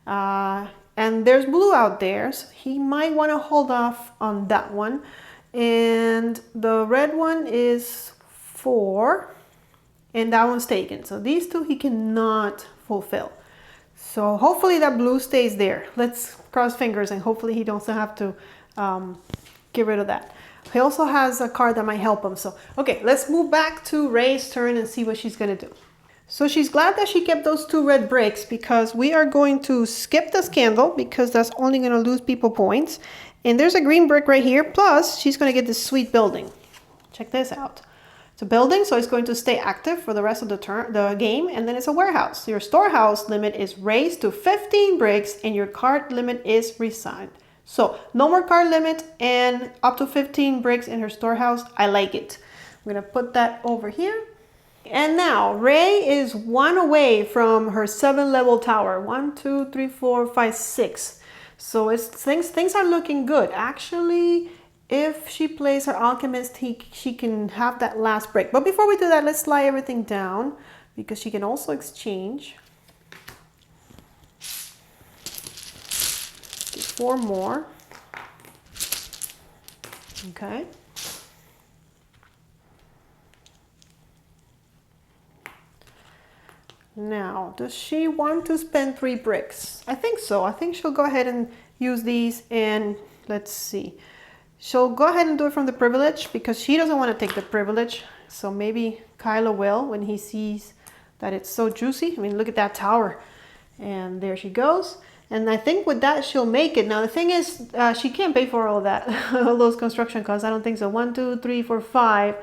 And there's blue out there, so he might want to hold off on that one. And the red one is 4, and that one's taken. So these two he cannot fulfill. So hopefully that blue stays there. Let's cross fingers and hopefully he doesn't have to get rid of that. He also has a card that might help him. So, okay, let's move back to Ray's turn and see what she's gonna do. So she's glad that she kept those 2 red bricks because we are going to skip the scandal because that's only gonna lose people points. And there's a green brick right here. Plus she's gonna get this sweet building. Check this out. It's a building, so it's going to stay active for the rest of the game, and then it's a warehouse. Your storehouse limit is raised to 15 bricks, and your card limit is resigned. So no more card limit and up to 15 bricks in her storehouse. I like it. I'm gonna put that over here. And now Ray is 1 away from her 7-level tower. 1, 2, 3, 4, 5, 6. So it's things are looking good. Actually, if she plays her Alchemist, she can have that last brick. But before we do that, let's slide everything down because she can also exchange. Get 4 more. Okay. Now, does she want to spend 3 bricks? I think so. I think she'll go ahead and use these, and let's see. She'll go ahead and do it from the privilege because she doesn't want to take the privilege. So maybe Kylo will when he sees that it's so juicy. I mean, look at that tower. And there she goes. And I think with that, she'll make it. Now, the thing is, she can't pay for all that, all those construction costs. I don't think so. 1, 2, 3, 4, 5.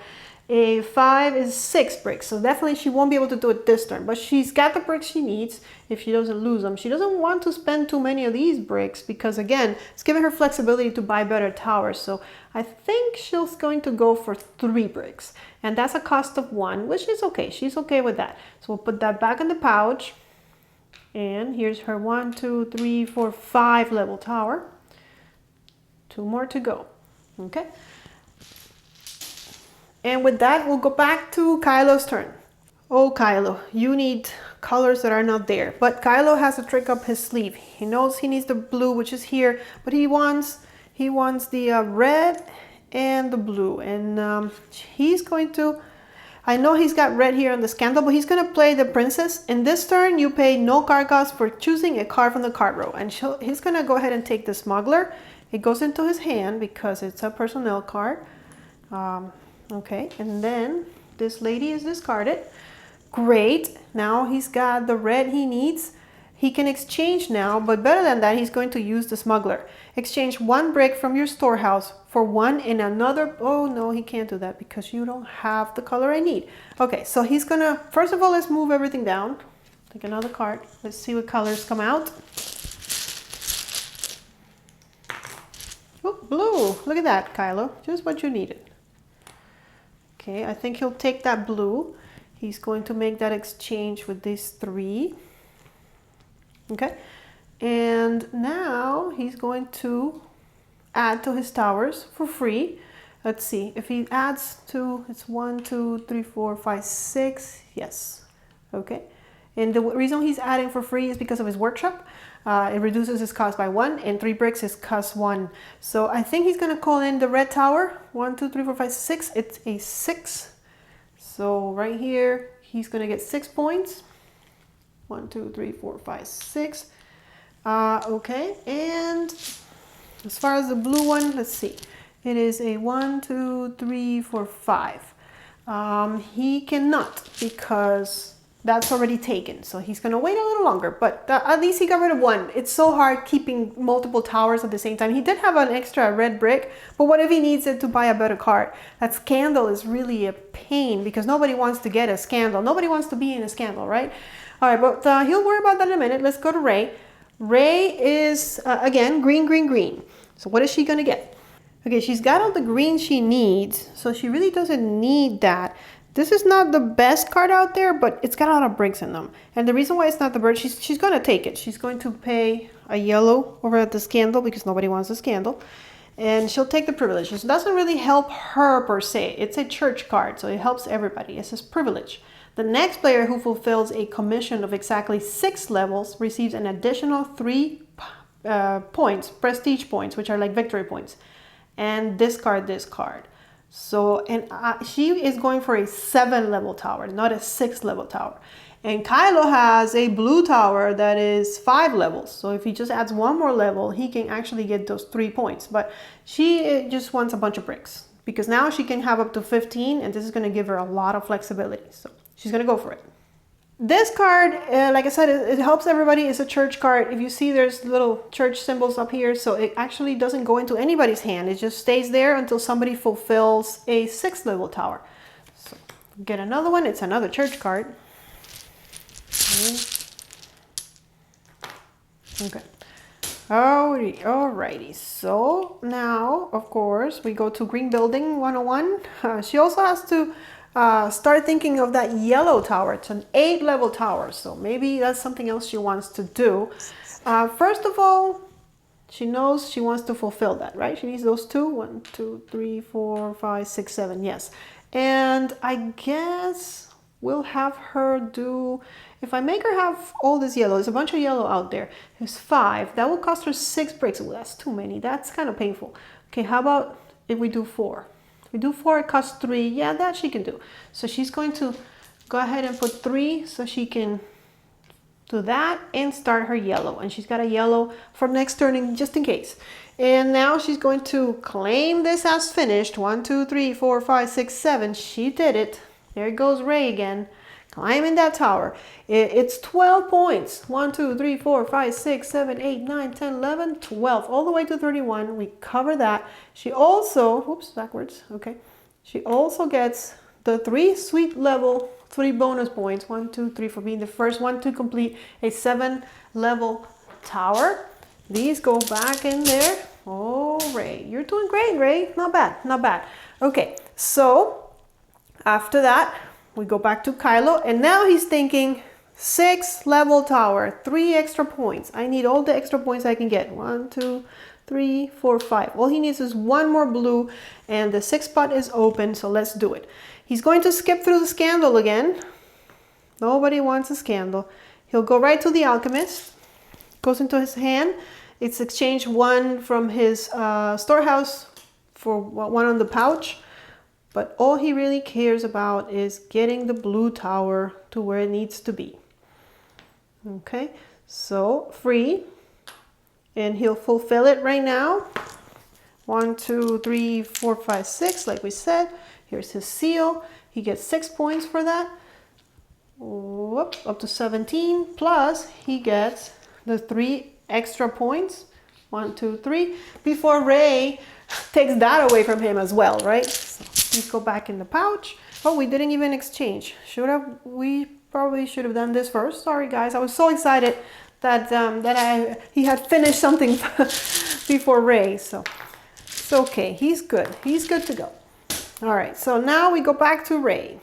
A 5 is 6 bricks. So definitely she won't be able to do it this turn. But she's got the bricks she needs if she doesn't lose them. She doesn't want to spend too many of these bricks because, again, it's giving her flexibility to buy better towers. So I think she's going to go for 3 bricks. And that's a cost of 1, which is okay. She's okay with that. So we'll put that back in the pouch. And here's her 1, 2, 3, 4, 5 level tower. 2 more to go. Okay. And with that, we'll go back to Kylo's turn. Oh, Kylo, you need colors that are not there. But Kylo has a trick up his sleeve. He knows he needs the blue, which is here, but he wants the red and the blue. And he's going to, I know he's got red here on the scandal, but he's going to play the princess. In this turn, you pay no card cost for choosing a card from the card row. And he's going to go ahead and take the smuggler. It goes into his hand because it's a personnel card. Okay, and then this lady is discarded. Great, now he's got the red he needs. He can exchange now, but better than that, he's going to use the smuggler. Exchange 1 brick from your storehouse for 1 in another. Oh no, he can't do that because you don't have the color I need. Okay, so he's gonna, first of all, let's move everything down. Take another card. Let's see what colors come out. Oh, blue. Look at that, Kylo. Just what you needed. Okay, I think he'll take that blue. He's going to make that exchange with these 3. Okay, and now he's going to add to his towers for free. Let's see, if he adds to, it's 1, 2, 3, 4, 5, 6. Yes, okay. And the reason he's adding for free is because of his workshop. It reduces his cost by 1, and 3 bricks is cost 1. So I think he's going to call in the red tower. 1, 2, 3, 4, 5, 6. It's a 6. So right here, he's going to get 6 points. 1, 2, 3, 4, 5, 6. Okay, and as far as the blue one, let's see. It is a 1, 2, 3, 4, 5. He cannot because That's already taken, so he's gonna wait a little longer, but at least he got rid of one. It's so hard keeping multiple towers at the same time. He did have an extra red brick, but what if he needs it to buy a better card? That scandal is really a pain because nobody wants to get a scandal. Nobody wants to be in a scandal, right? All right, but he'll worry about that in a minute. Let's go to Ray. Ray is, again, green, green, green. So what is she gonna get? Okay, she's got all the green she needs, so she really doesn't need that. This is not the best card out there, but it's got a lot of bricks in them. And the reason why it's not the bird, she's going to take it. She's going to pay a yellow over at the scandal because nobody wants a scandal. And she'll take the privilege. It doesn't really help her per se. It's a church card, so it helps everybody. It says privilege. The next player who fulfills a commission of exactly 6 levels receives an additional 3 points, prestige points, which are like victory points. And discard this card. So, and she is going for a 7-level tower, not a 6-level tower. And Kylo has a blue tower that is 5 levels. So if he just adds 1 more level, he can actually get those 3 points. But she just wants a bunch of bricks because now she can have up to 15 and this is going to give her a lot of flexibility. So she's going to go for it. This card, like I said, it helps everybody. It's a church card. If you see, there's little church symbols up here. So it actually doesn't go into anybody's hand. It just stays there until somebody fulfills a 6-level tower. So get another one. It's another church card. Okay. Alrighty. So now, of course, we go to Green Building 101. She also has to start thinking of that yellow tower. It's an 8-level tower, so maybe that's something else she wants to do. First of all, she knows she wants to fulfill that, right? She needs those 2. 1, 2, 3, 4, 5, 6, 7. Yes. And I guess we'll have her do, if I make her have all this yellow, there's a bunch of yellow out there. There's 5. That will cost her 6 bricks. Well, that's too many. That's kind of painful. Okay, how about if we do 4? We do 4, it costs 3. Yeah, that she can do. So she's going to go ahead and put 3 so she can do that and start her yellow. And she's got a yellow for next turn just in case. And now she's going to claim this as finished. 1, 2, 3, 4, 5, 6, 7. She did it. There goes Ray again. Climbing that tower. It's 12 points. 1, 2, 3, 4, 5, 6, 7, 8, 9, 10, 11, 12. All the way to 31. We cover that. She also, oops, backwards. Okay. She also gets the 3 sweet level, 3 bonus points. 1, 2, 3 for being the first one to complete a 7-level tower. These go back in there. Oh, Ray. You're doing great, Ray. Not bad. Not bad. Okay. So after that, we go back to Kylo, and now he's thinking 6-level tower, 3 extra points. I need all the extra points I can get. 1, 2, 3, 4, 5. All he needs is 1 more blue, and the 6th spot is open, so let's do it. He's going to skip through the scandal again. Nobody wants a scandal. He'll go right to the Alchemist. Goes into his hand. It's exchanged 1 from his storehouse for 1 on the pouch. But all he really cares about is getting the blue tower to where it needs to be. Okay, so free. And he'll fulfill it right now. 1, 2, 3, 4, 5, 6, like we said. Here's his seal. He gets 6 points for that. Whoop, up to 17. Plus, he gets the 3 extra points. 1, 2, 3. Before Ray takes that away from him as well, right? So these go back in the pouch. Oh, we didn't even exchange. We probably should have done this first. Sorry, guys. I was so excited that he had finished something before Ray. So it's okay. He's good. He's good to go. All right. So now we go back to Ray.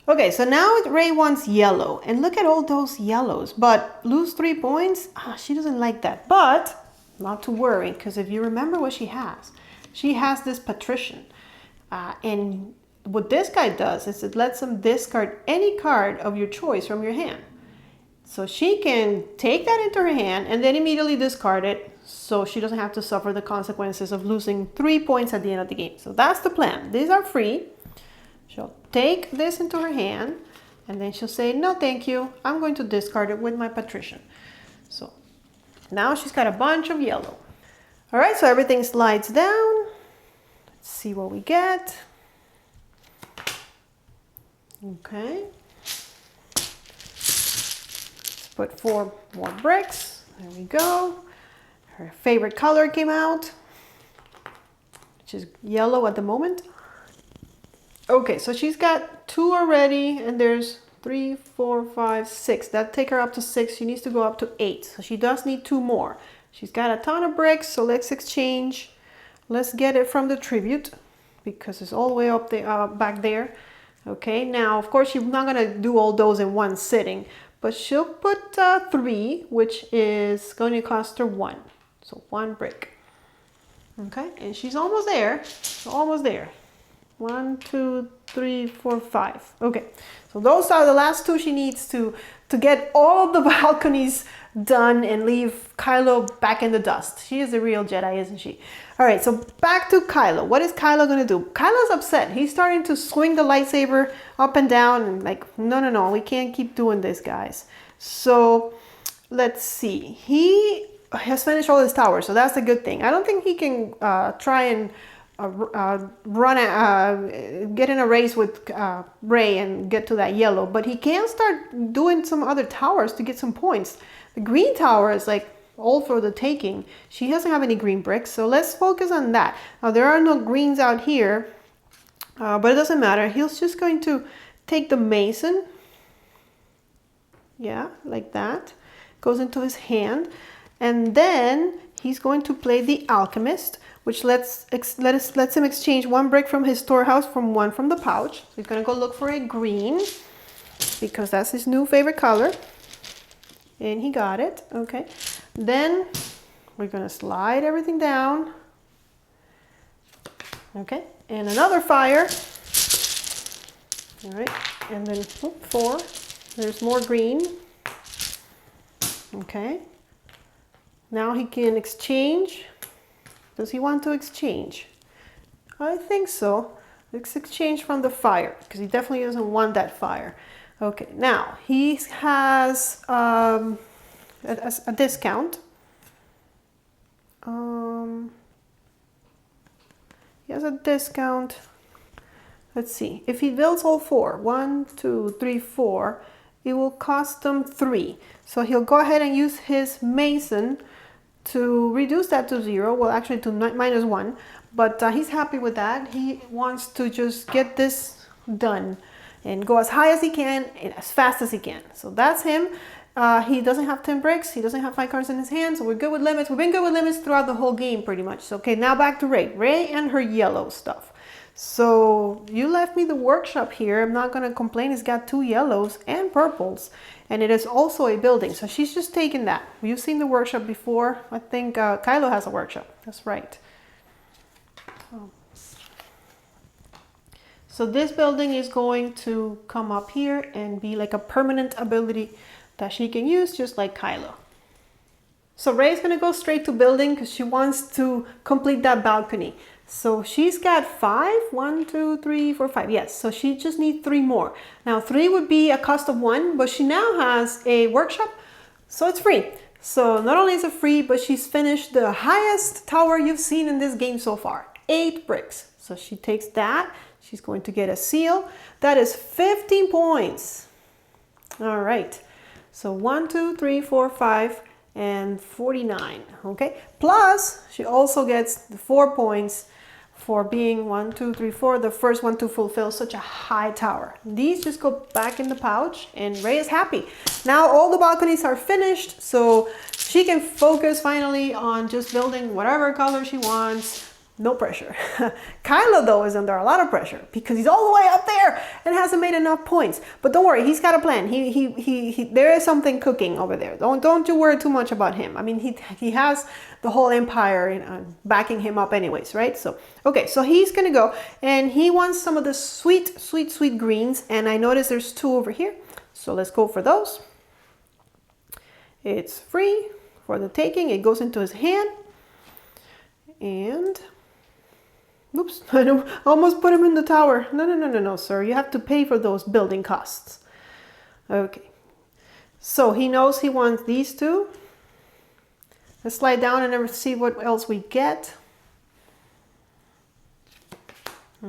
Okay, so now Ray wants yellow. And look at all those yellows. But lose 3 points? She doesn't like that. But not to worry, because if you remember what she has this patrician. And what this guy does is it lets him discard any card of your choice from your hand. So she can take that into her hand and then immediately discard it so she doesn't have to suffer the consequences of losing 3 points at the end of the game. So that's the plan. These are free. She'll take this into her hand and then she'll say, no, thank you. I'm going to discard it with my patrician. So now she's got a bunch of yellow. All right, so everything slides down. Let's see what we get. Okay. put 4 more bricks. There we go. Her favorite color came out, which is yellow at the moment. Okay, so she's got 2 already, and there's 3, 4, 5, 6. That take her up to 6. She needs to go up to 8. So she does need 2 more. She's got a ton of bricks, so let's exchange. Let's get it from the tribute because it's all the way up there, back there. Okay, now of course she's not gonna do all those in one sitting, but she'll put 3, which is going to cost her 1. So 1 brick. Okay, and she's almost there. Almost there. 1, 2, 3, 4, 5. Okay, so those are the last 2 she needs to get all of the balconies done and leave Kylo back in the dust. She is a real Jedi, isn't she? All right, so back to Kylo. What is Kylo gonna do? Kylo's upset. He's starting to swing the lightsaber up and down and like, no, we can't keep doing this, guys. So let's see. He has finished all his towers, so that's a good thing. I don't think he can try and get in a race with Rey and get to that yellow, but he can start doing some other towers to get some points. The green tower is like all for the taking. She doesn't have any green bricks, so let's focus on that. Now there are no greens out here, but it doesn't matter. He's just going to take the mason, yeah, like that, goes into his hand, and then he's going to play the Alchemist, which lets him exchange 1 brick from his storehouse from 1 from the pouch. So he's gonna go look for a green because that's his new favorite color. And he got it, okay. Then we're gonna slide everything down. Okay, and another fire. All right, and then 4. There's more green. Okay. Now he can exchange. Does he want to exchange? I think so. Let's exchange from the fire because he definitely doesn't want that fire. Okay, now he has a discount. He has a discount. Let's see. If he builds all 4, 1, 2, 3, 4, it will cost him 3. So he'll go ahead and use his mason to reduce that to 0, well actually to -1, but he's happy with that. He wants to just get this done and go as high as he can and as fast as he can. So that's him. He doesn't have 10 bricks, he doesn't have 5 cards in his hand, so we're good with limits. We've been good with limits throughout the whole game pretty much. So, okay, now back to Rey and her yellow stuff. So you left me the workshop here. I'm not gonna complain. It's got 2 yellows and purples, and it is also a building. So she's just taking that. You've seen the workshop before. I think Kylo has a workshop. That's right. So this building is going to come up here and be like a permanent ability that she can use just like Kylo. So Rey's gonna go straight to building because she wants to complete that balcony. So she's got 5, 1, 2, 3, 4, 5. Yes, so she just needs 3 more. Now 3 would be a cost of 1, but she now has a workshop, so it's free. So not only is it free, but she's finished the highest tower you've seen in this game so far, 8 bricks. So she takes that, she's going to get a seal. That is 15 points. All right, so 1, 2, 3, 4, 5, and 49, okay? Plus, she also gets the 4 points for being 1, 2, 3, 4, the first one to fulfill such a high tower. These just go back in the pouch and Rey is happy. Now all the balconies are finished, so she can focus finally on just building whatever color she wants. No pressure. Kylo though is under a lot of pressure because he's all the way up there and hasn't made enough points. But don't worry, he's got a plan. There is something cooking over there. Don't you worry too much about him. I mean, he has the whole empire backing him up anyways, right? So okay, so he's gonna go and he wants some of the sweet, sweet, sweet greens. And I noticed there's 2 over here. So let's go for those. It's free for the taking. It goes into his hand. And oops, I almost put him in the tower. No, sir. You have to pay for those building costs. Okay. So he knows he wants these 2. Let's slide down and see what else we get.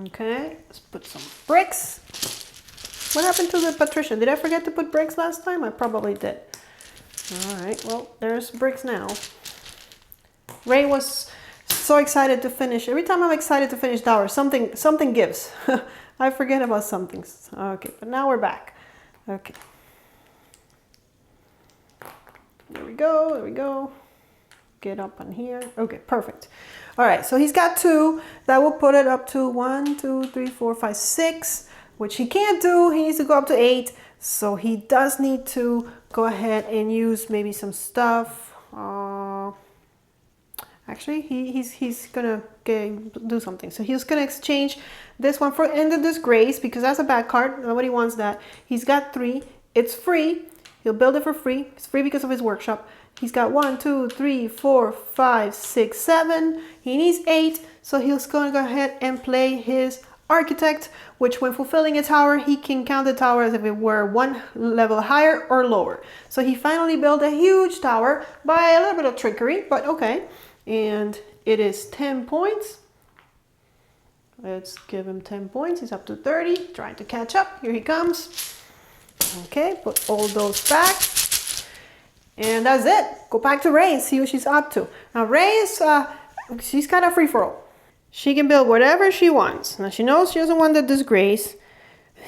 Okay, let's put some bricks. What happened to the patrician? Did I forget to put bricks last time? I probably did. All right, well, there's bricks now. Ray was so excited to finish. Every time I'm excited to finish tower, something gives. I forget about some things. Okay, but now we're back. Okay. There we go, there we go. Get up on here. Okay, perfect. All right, so he's got 2. That will put it up to 1, 2, 3, 4, 5, 6, which he can't do. He needs to go up to 8. So he does need to go ahead and use maybe some stuff. Actually, he's gonna do something. So he's gonna exchange this one for End of Disgrace because that's a bad card. Nobody wants that. He's got 3. It's free. He'll build it for free. It's free because of his workshop. He's got 1, 2, 3, 4, 5, 6, 7. He needs 8. So he's gonna go ahead and play his Architect, which when fulfilling a tower, he can count the tower as if it were 1 level higher or lower. So he finally built a huge tower by a little bit of trickery, but okay. And it is 10 points. Let's give him 10 points. He's up to 30, trying to catch up. Here he comes. Okay, put all those back. And that's it. Go back to Ray and see what she's up to. Now Ray is, she's kind of free-for-all. She can build whatever she wants. Now she knows she doesn't want the disgrace.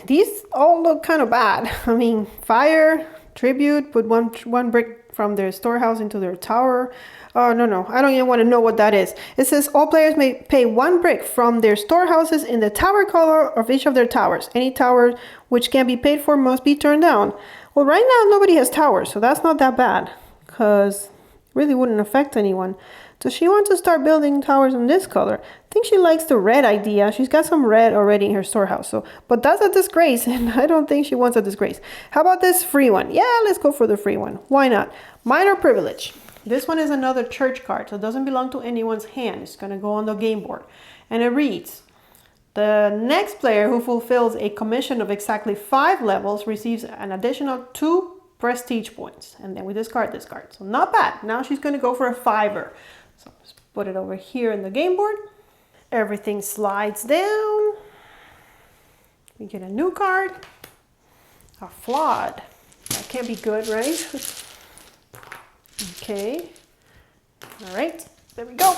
These all look kind of bad. I mean, fire, tribute, put one brick from their storehouse into their tower. Oh, no, I don't even want to know what that is. It says all players may pay 1 brick from their storehouses in the tower color of each of their towers. Any tower which can be paid for must be turned down. Well, right now nobody has towers, so that's not that bad because it really wouldn't affect anyone. Does she want to start building towers in this color? I think she likes the red idea. She's got some red already in her storehouse. So, but that's a disgrace, and I don't think she wants a disgrace. How about this free one? Yeah, let's go for the free one. Why not? Minor privilege. This one is another church card, so it doesn't belong to anyone's hand. It's going to go on the game board. And it reads, the next player who fulfills a commission of exactly 5 levels receives an additional 2 prestige points. And then we discard this card. So not bad. Now she's going to go for a 5er. So let's put it over here in the game board. Everything slides down. We get a new card. A flawed. That can't be good, right? Okay. All right. There we go.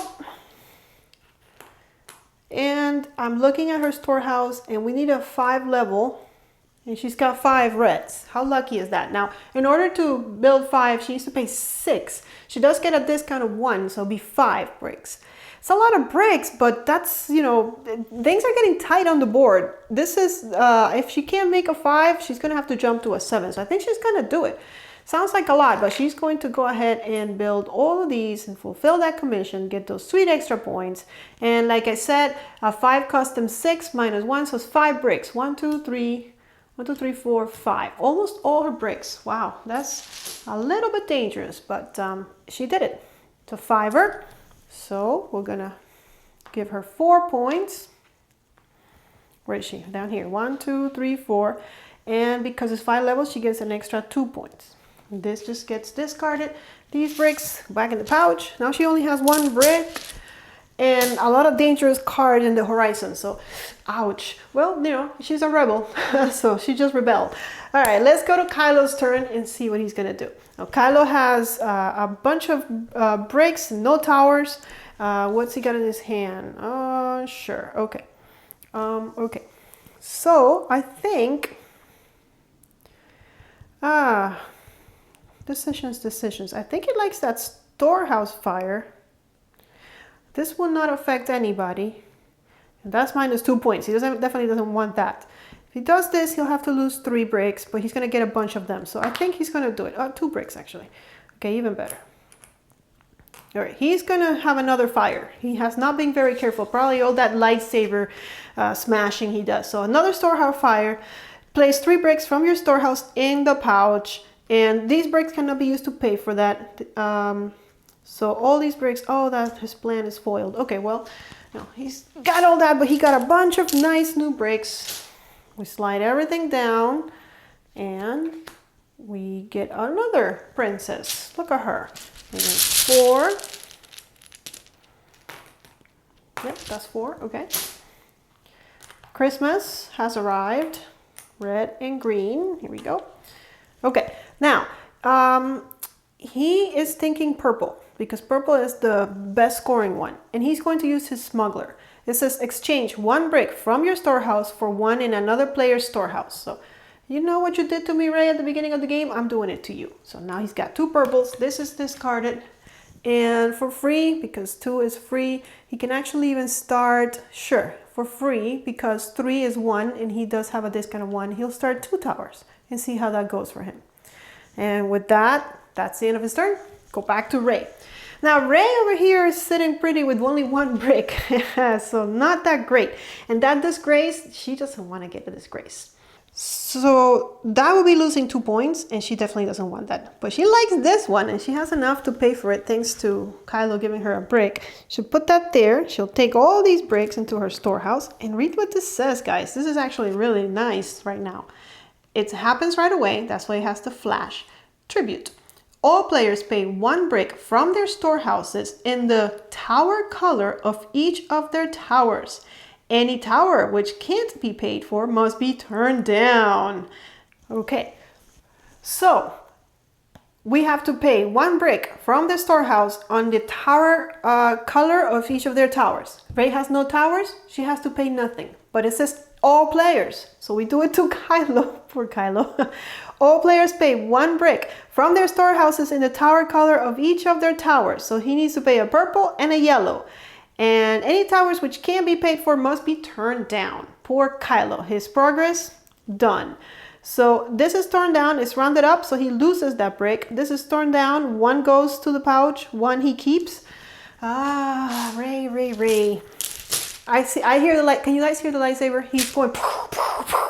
And I'm looking at her storehouse and we need a 5 level. And she's got 5 reds. How lucky is that? Now, in order to build 5, she needs to pay 6. She does get a discount of 1, so it'll be 5 bricks. It's a lot of bricks, but that's, you know, things are getting tight on the board. This is, if she can't make a 5, she's going to have to jump to a 7. So I think she's going to do it. Sounds like a lot, but she's going to go ahead and build all of these and fulfill that commission, get those sweet extra points. And like I said, a 5 cost them 6 minus 1, so it's 5 bricks. 1, 2, 3... 1, 2, 3, 4, 5. Almost all her bricks. Wow, that's a little bit dangerous, but she did it. It's a 5er. So we're gonna give her 4 points. Where is she? Down here. 1, 2, 3, 4. And because it's 5 levels, she gets an extra 2 points. This just gets discarded. These bricks back in the pouch. Now she only has 1 brick. And a lot of dangerous cards in the horizon, so ouch. Well, you know, she's a rebel, so she just rebelled. All right, let's go to Kylo's turn and see what he's gonna do. Now, Kylo has a bunch of bricks, no towers. What's he got in his hand? Sure, okay. Okay, so I think, decisions. I think he likes that storehouse fire. This will not affect anybody. And that's minus 2 points. He definitely doesn't want that. If he does this, he'll have to lose 3 bricks, but he's going to get a bunch of them. So I think he's going to do it. 2 bricks, actually. Okay, even better. All right, he's going to have another fire. He has not been very careful. Probably all that lightsaber smashing he does. So another storehouse fire. Place 3 bricks from your storehouse in the pouch. And these bricks cannot be used to pay for that. So all these bricks, that his plan is foiled. Okay, well, no, he's got all that, but he got a bunch of nice new bricks. We slide everything down and we get another princess. Look at her. And then 4. Yep, that's 4, okay. Christmas has arrived. Red and green, here we go. Okay, now, he is thinking purple because purple is the best scoring one, and he's going to use his smuggler. It says exchange 1 brick from your storehouse for 1 in another player's storehouse. So you know what you did to me, Ray, at the beginning of the game? I'm doing it to you. So now he's got 2 purples. This is discarded. And for free, because 2 is free, he can actually even start, sure, for free, because 3 is 1 and he does have a discount of 1. He'll start 2 towers and see how that goes for him. And with that, that's the end of his turn. Go back to Ray. Now Ray over here is sitting pretty with only 1 brick, so not that great. And that disgrace, she doesn't want to get a disgrace. So that would be losing 2 points, and she definitely doesn't want that. But she likes this one, and she has enough to pay for it thanks to Kylo giving her a brick. She'll put that there. She'll take all these bricks into her storehouse. And read what this says, guys. This is actually really nice right now. It happens right away. That's why it has to flash. Tribute. All players pay 1 brick from their storehouses in the tower color of each of their towers. Any tower which can't be paid for must be turned down. Okay, so we have to pay 1 brick from the storehouse on the tower color of each of their towers. Ray has no towers, she has to pay nothing. But it says all players, so we do it to Kylo. Poor Kylo. All players pay 1 brick from their storehouses in the tower color of each of their towers. So he needs to pay a purple and a yellow. And any towers which can't be paid for must be turned down. Poor Kylo. His progress, done. So this is torn down, it's rounded up, so he loses that brick. This is torn down, 1 goes to the pouch, 1 he keeps. Ah, Ray. I hear the light. Can you guys hear the lightsaber? He's going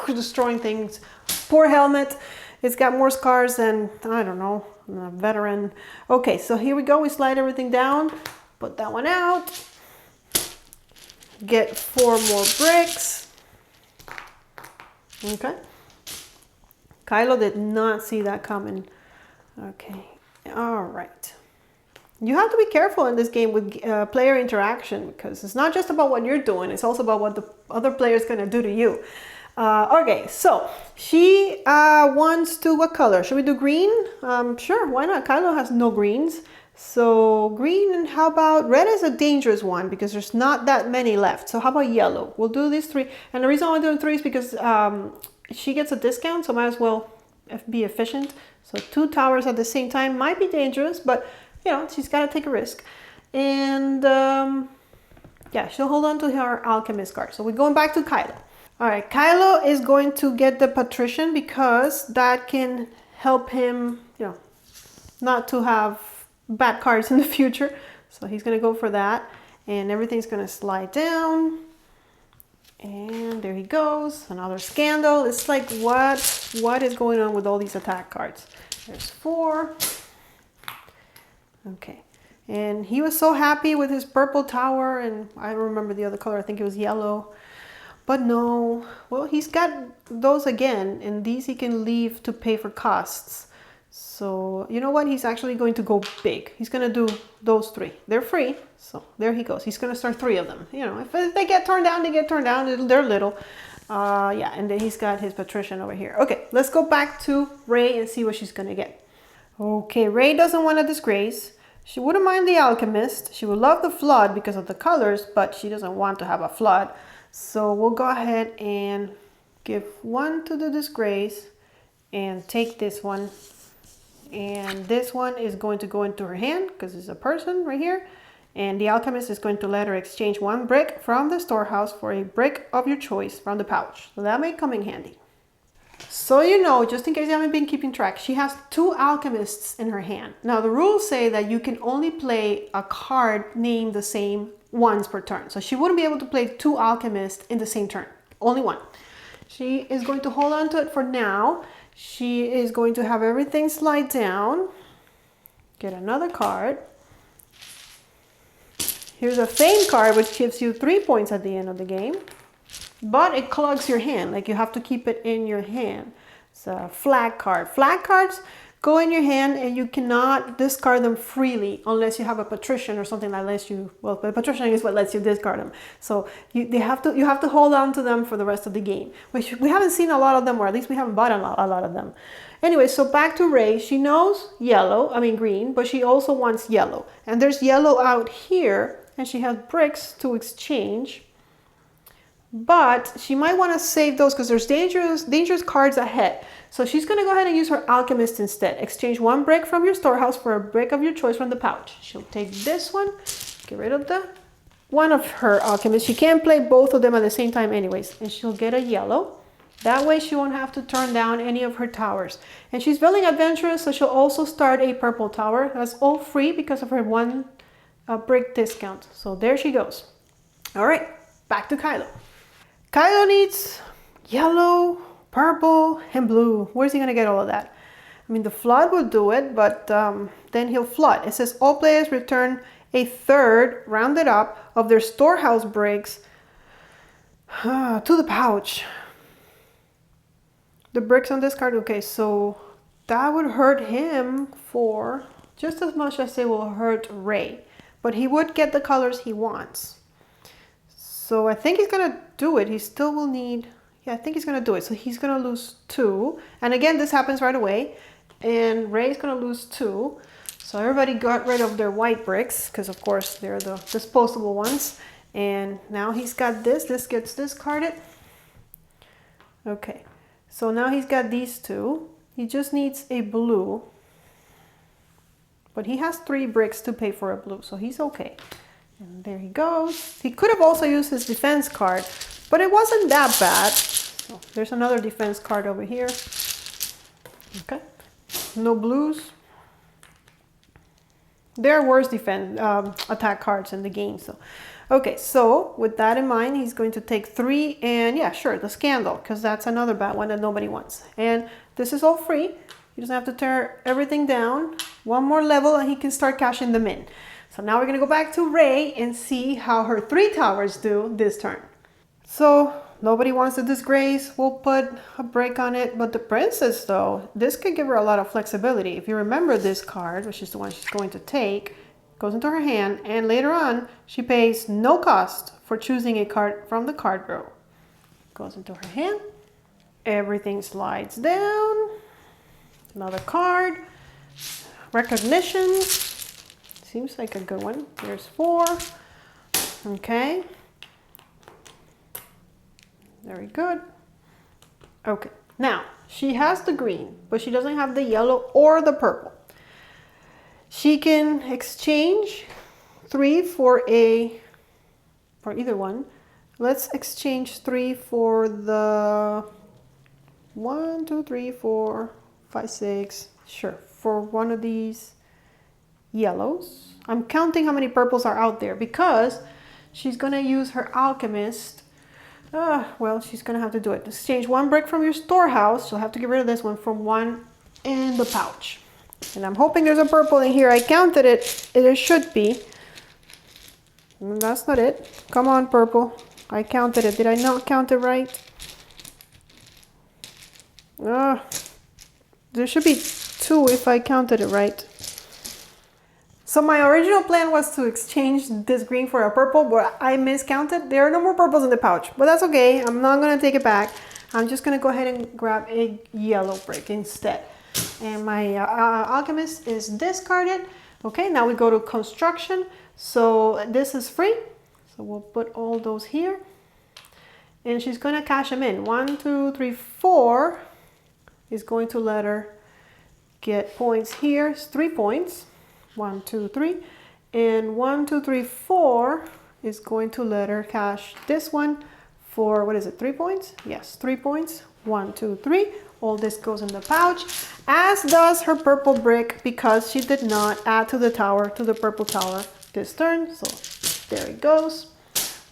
destroying things. Poor helmet. It's got more scars than, I don't know, a veteran. Okay, so here we go. We slide everything down. Put that one out. Get 4 more bricks. Okay. Kylo did not see that coming. Okay. All right. You have to be careful in this game with player interaction, because it's not just about what you're doing. It's also about what the other player is going to do to you. Okay, so she wants to, what color? Should we do green? Sure, why not? Kylo has no greens. So green, and how about red is a dangerous one because there's not that many left. So how about yellow? We'll do these 3. And the reason I'm doing 3 is because she gets a discount, so might as well be efficient. So 2 towers at the same time might be dangerous, but you know, she's got to take a risk. And yeah, she'll hold on to her Alchemist card. So we're going back to Kylo. All right, Kylo is going to get the Patrician because that can help him, you know, not to have bad cards in the future. So he's going to go for that. And everything's going to slide down. And there he goes. Another scandal. It's like, what is going on with all these attack cards? There's 4. Okay. And he was so happy with his purple tower. And I don't remember the other color. I think it was yellow. But no. Well, he's got those again. And these he can leave to pay for costs. So, you know what? He's actually going to go big. He's going to do those 3. They're free. So, there he goes. He's going to start 3 of them. You know, if they get torn down, they get torn down. They're little. Yeah, and then he's got his Patrician over here. Okay, let's go back to Ray and see what she's going to get. Okay, Ray doesn't want a disgrace. She wouldn't mind the Alchemist. She would love the Flood because of the colors, but she doesn't want to have a Flood. So, we'll go ahead and give 1 to the disgrace and take this one. And this one is going to go into her hand because it's a person right here. And the Alchemist is going to let her exchange 1 brick from the storehouse for a brick of your choice from the pouch. So that may come in handy. So you know, just in case you haven't been keeping track, she has 2 Alchemists in her hand. Now the rules say that you can only play a card named the same once per turn. So she wouldn't be able to play 2 Alchemists in the same turn. Only 1. She is going to hold on to it for now. She is going to have everything slide down. Get another card. Here's a Fame card, which gives you 3 points at the end of the game. But it clogs your hand, like you have to keep it in your hand. It's a flag card. Flag cards go in your hand, and you cannot discard them freely unless you have a patrician or something that lets you, well, the patrician is what lets you discard them. So you have to hold on to them for the rest of the game, which we haven't seen a lot of them, or at least we haven't bought a lot of them. Anyway, so back to Ray. She knows green, but she also wants yellow. And there's yellow out here, and she has bricks to exchange. But she might want to save those because there's dangerous cards ahead. So she's going to go ahead and use her Alchemist instead. Exchange 1 brick from your storehouse for a brick of your choice from the pouch. She'll take this one, get rid of the one of her Alchemists. She can't play both of them at the same time anyways. And she'll get a yellow. That way she won't have to turn down any of her towers. And she's building adventurous, so she'll also start a purple tower. That's all free because of her 1 brick discount. So there she goes. All right, back to Kylo. Kylo needs yellow, purple, and blue. Where's he going to get all of that? I mean, the flood will do it, but then he'll flood. It says all players return a third, rounded up, of their storehouse bricks to the pouch. The bricks on this card, okay, so that would hurt him for just as much as it will hurt Ray. But he would get the colors he wants. So I think he's going to do it. He still will need, yeah, I think he's going to do it. So he's going to lose 2. And again, this happens right away. And Ray's going to lose 2. So everybody got rid of their white bricks because, of course, they're the disposable ones. And now he's got this. This gets discarded. Okay. So now he's got these 2. He just needs a blue. But he has 3 bricks to pay for a blue. So he's okay. And there he goes. He could have also used his defense card, but it wasn't that bad. So there's another defense card over here. Okay. No blues. There are worse defense attack cards in the game. So, okay. So with that in mind, he's going to take 3 and yeah, sure, the Scandal, because that's another bad one that nobody wants. And this is all free. He doesn't have to tear everything down. 1 more level and he can start cashing them in. So now we're going to go back to Ray and see how her 3 towers do this turn. So nobody wants the Disgrace. We'll put a break on it. But the Princess, though, this could give her a lot of flexibility. If you remember this card, which is the one she's going to take, goes into her hand. And later on, she pays no cost for choosing a card from the card row. Goes into her hand. Everything slides down. Another card. Recognition. Seems like a good one. There's 4. Okay. Very good. Okay. Now, she has the green, but she doesn't have the yellow or the purple. She can exchange 3 for either one. Let's exchange 3 for the 1, 2, 3, 4, 5, 6. Sure. For one of these yellows. I'm counting how many purples are out there because she's going to use her Alchemist. Well, she's going to have to do it. Exchange 1 brick from your storehouse. She'll have to get rid of this one from 1 in the pouch. And I'm hoping there's a purple in here. I counted it. There should be. And that's not it. Come on, purple. I counted it. Did I not count it right? There should be 2 if I counted it right. So my original plan was to exchange this green for a purple, but I miscounted. There are no more purples in the pouch, but that's okay. I'm not going to take it back. I'm just going to go ahead and grab a yellow brick instead. And my Alchemist is discarded. Okay, now we go to construction. So this is free. So we'll put all those here. And she's going to cash them in. 1, 2, 3, 4 is going to let her get points here. It's 3 points. 1, 2, 3. And 1, 2, 3, 4 is going to let her cash this one for, what is it, 3 points? Yes, 3 points. 1, 2, 3. All this goes in the pouch, as does her purple brick because she did not add to the tower, to the purple tower this turn. So there it goes.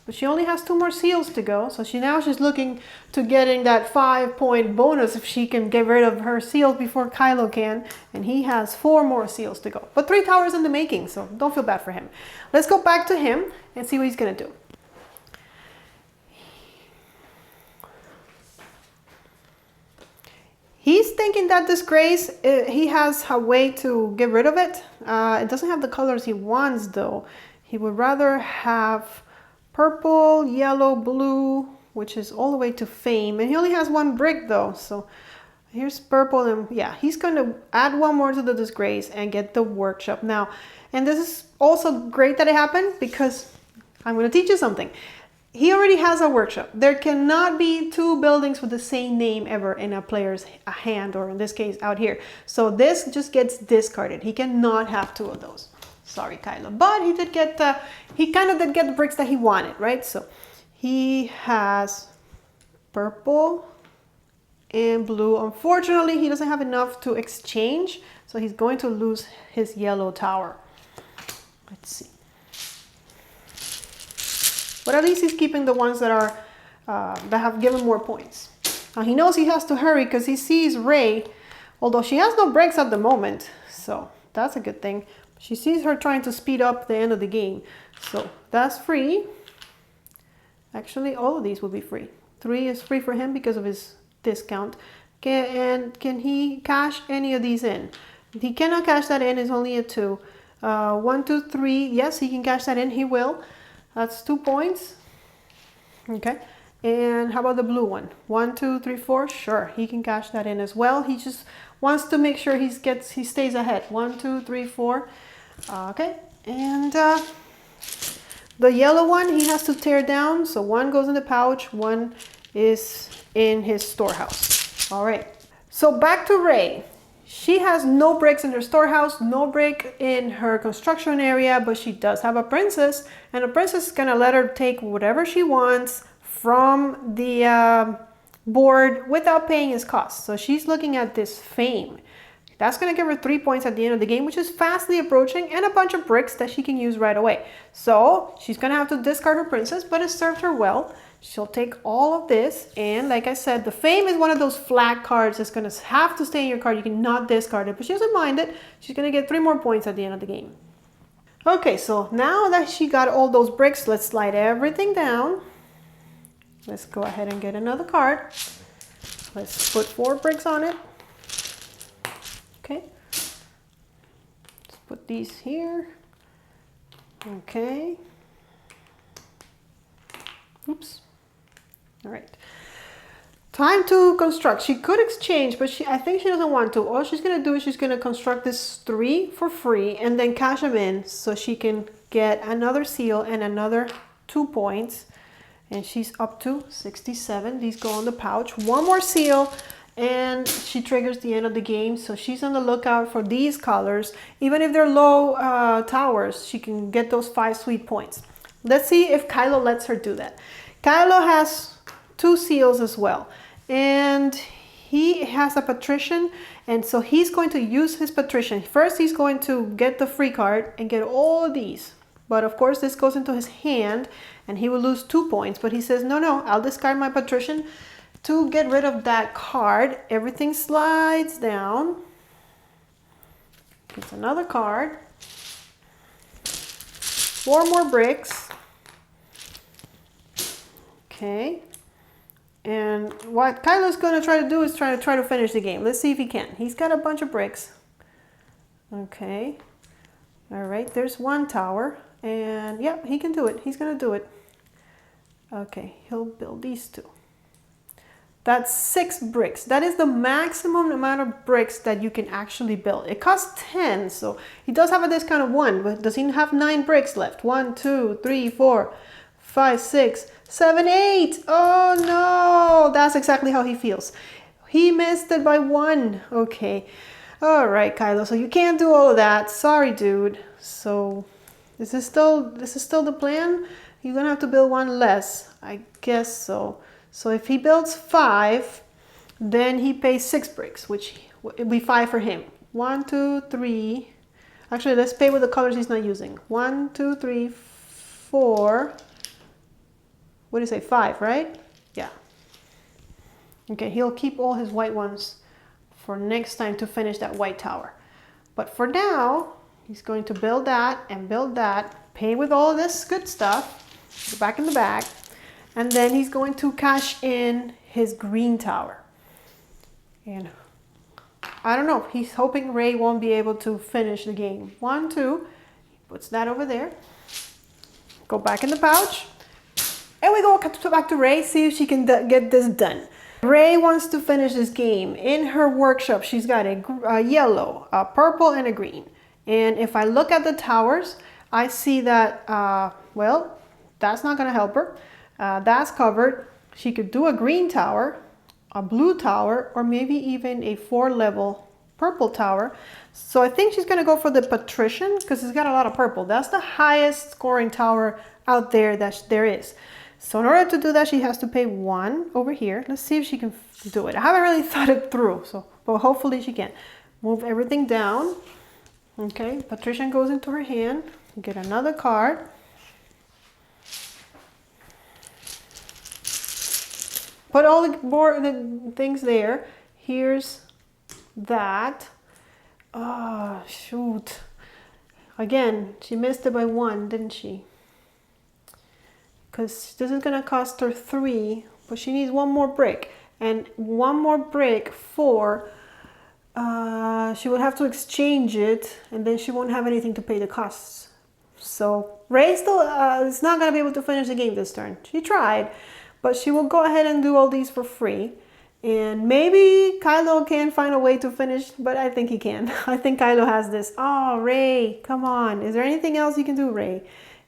But she only has 2 more seals to go. So she's looking to getting that 5-point bonus if she can get rid of her seals before Kylo can. And he has 4 more seals to go. But 3 towers in the making, so don't feel bad for him. Let's go back to him and see what he's going to do. He's thinking that disgrace, he has a way to get rid of it. It doesn't have the colors he wants though. He would rather have purple, yellow, blue, which is all the way to fame. And he only has one brick though. So here's purple, and yeah, he's going to add one more to the disgrace and get the workshop now. And this is also great that it happened because I'm going to teach you something. He already has a workshop. There cannot be two buildings with the same name ever in a player's hand, or in this case out here. So this just gets discarded. He cannot have two of those. Sorry, Kylo. But he did get, he kind of did get the bricks that he wanted, right? So he has purple and blue. Unfortunately, he doesn't have enough to exchange, so he's going to lose his yellow tower. Let's see. But at least he's keeping the ones that are that have given more points. Now he knows he has to hurry because he sees Rey, although she has no breaks at the moment, so that's a good thing. She sees her trying to speed up the end of the game, so that's free. Actually, all of these will be free. 3 is free for him because of his discount. And can he cash any of these in? He cannot cash that in. It's only a 2. 1, 2, 3. Yes, he can cash that in. He will. That's 2 points. Okay. And how about the blue one? 1, 2, 3, 4. Sure, he can cash that in as well. He just wants to make sure he stays ahead. 1, 2, 3, 4. Okay. And the yellow one he has to tear down. So 1 goes in the pouch. 1 is in his storehouse. All right. So back to Rey. She has no bricks in her storehouse, no brick in her construction area, but she does have a princess, and the princess is gonna let her take whatever she wants from the board without paying his cost. So she's looking at this fame. That's gonna give her 3 points at the end of the game, which is fastly approaching, and a bunch of bricks that she can use right away. So she's gonna have to discard her princess, but it served her well. She'll take all of this, and like I said, the fame is one of those flag cards that's going to have to stay in your card. You cannot discard it, but she doesn't mind it. She's going to get 3 more points at the end of the game. Okay, so now that she got all those bricks, let's slide everything down. Let's go ahead and get another card. Let's put 4 bricks on it. Okay. Let's put these here. Okay. Oops. All right. Time to construct. She could exchange, but I think she doesn't want to. All she's going to do is she's going to construct this 3 for free and then cash them in so she can get another seal and another 2 points. And she's up to 67. These go on the pouch. 1 more seal and she triggers the end of the game. So she's on the lookout for these colors. Even if they're low towers, she can get those 5 sweet points. Let's see if Kylo lets her do that. Kylo has 2 seals as well. And he has a patrician. And so he's going to use his patrician. First, he's going to get the free card and get all of these. But of course, this goes into his hand and he will lose 2 points. But he says, no, I'll discard my patrician to get rid of that card. Everything slides down. Gets another card. 4 more bricks. Okay, and what Kylo's going to try to do is try to finish the game. Let's see if he can. He's got a bunch of bricks. Okay, all right, there's 1 tower, and yep, he can do it. He's going to do it. Okay, he'll build these 2. That's 6 bricks. That is the maximum amount of bricks that you can actually build. It costs 10, so he does have a discount of 1, but does he have 9 bricks left? 1, 2, 3, 4, 5, 6, 7, 8. Oh no, that's exactly how he feels. He missed it by 1. Okay. All right, Kylo. So you can't do all of that. Sorry, dude. So this is still the plan. You're gonna have to build 1 less. I guess so. So if he builds 5, then he pays 6 bricks, which would be 5 for him. 1, 2, 3. Actually, let's pay with the colors he's not using. 1, 2, 3, 4. What do you say? 5, right? Yeah. Okay, he'll keep all his white ones for next time to finish that white tower. But for now, he's going to build that and build that, pay with all this good stuff, go back in the bag, and then he's going to cash in his green tower. And I don't know. He's hoping Ray won't be able to finish the game. 1, 2. Puts that over there. Go back in the pouch. And we go back to Ray, see if she can get this done. Ray wants to finish this game. In her workshop, she's got a yellow, a purple, and a green. And if I look at the towers, I see that, well, that's not going to help her. That's covered. She could do a green tower, a blue tower, or maybe even a 4-level purple tower. So I think she's going to go for the Patrician because it's got a lot of purple. That's the highest scoring tower out there that there is. So in order to do that, she has to pay 1 over here. Let's see if she can do it. I haven't really thought it through, but hopefully she can. Move everything down. Okay, Patrician goes into her hand. Get another card. Put all the things there. Here's that. Oh, shoot. Again, she missed it by 1, didn't she? Because this is going to cost her 3, but she needs 1 more brick. And 1 more brick for, she would have to exchange it, and then she won't have anything to pay the costs. So Ray still is not going to be able to finish the game this turn. She tried, but she will go ahead and do all these for free. And maybe Kylo can find a way to finish, but I think he can. I think Kylo has this. Oh, Ray, come on. Is there anything else you can do, Ray?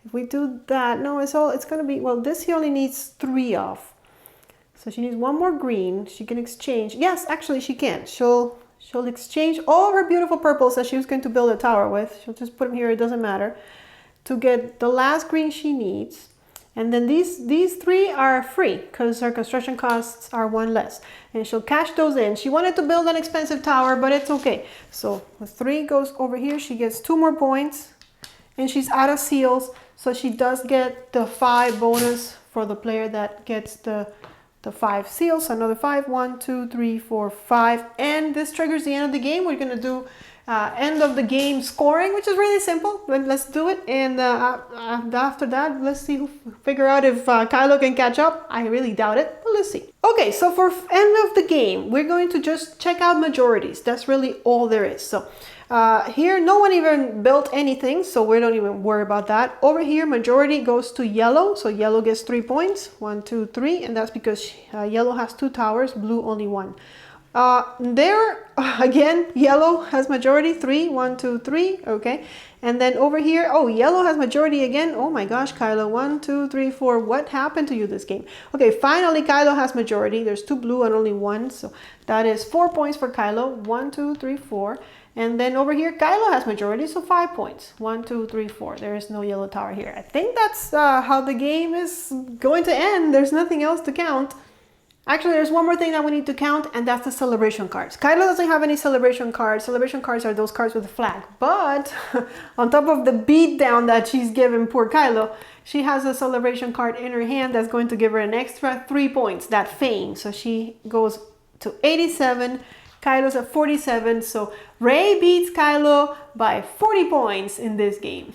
If we do that, no, it's going to be, well, this he only needs 3 off. So she needs 1 more green. She can exchange. Yes, actually she can. She'll exchange all her beautiful purples that she was going to build a tower with. She'll just put them here, it doesn't matter, to get the last green she needs. And then these 3 are free because her construction costs are 1 less. And she'll cash those in. She wanted to build an expensive tower, but it's okay. So the 3 goes over here. She gets 2 more points. And she's out of seals. So she does get the 5 bonus for the player that gets the 5 seals. Another 5. 1, 2, 3, 4, 5. And this triggers the end of the game. We're going to do end of the game scoring, which is really simple. Let's do it. And after that, let's figure out if Kylo can catch up. I really doubt it, but let's see. Okay, so for end of the game, we're going to just check out majorities. That's really all there is. So here, no one even built anything, so we don't even worry about that. Over here, majority goes to yellow. So yellow gets 3 points. 1, 2, 3. And that's because yellow has 2 towers, blue only 1. There again, yellow has majority 3, 1, 2, 3. Okay, and then over here, oh, yellow has majority again. Oh my gosh, Kylo, 1, 2, 3, 4. What happened to you this game? Okay, finally Kylo has majority. There's 2 blue and only 1, so that is 4 points for Kylo. 1, 2, 3, 4. And then over here, Kylo has majority, so 5 points. 1, 2, 3, 4. There is no yellow tower here. I think that's how the game is going to end. There's nothing else to count. Actually, there's one more thing that we need to count, and that's the celebration cards. Kylo doesn't have any celebration cards. Celebration cards are those cards with a flag. But on top of the beatdown that she's given poor Kylo, she has a celebration card in her hand that's going to give her an extra 3 points, that fame. So she goes to 87. Kylo's at 47, so Ray beats Kylo by 40 points in this game.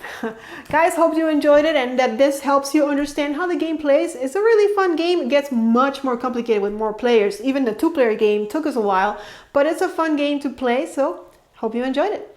Guys, hope you enjoyed it and that this helps you understand how the game plays. It's a really fun game. It gets much more complicated with more players. Even the 2-player game took us a while, but it's a fun game to play, so hope you enjoyed it.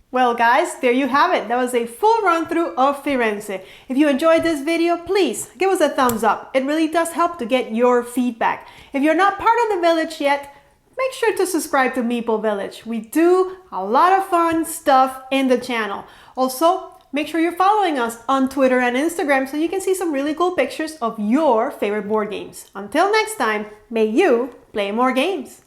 Well guys, there you have it. That was a full run through of Firenze. If you enjoyed this video, please give us a thumbs up. It really does help to get your feedback. If you're not part of the village yet, make sure to subscribe to Meeple Village. We do a lot of fun stuff in the channel. Also, make sure you're following us on Twitter and Instagram so you can see some really cool pictures of your favorite board games. Until next time, may you play more games.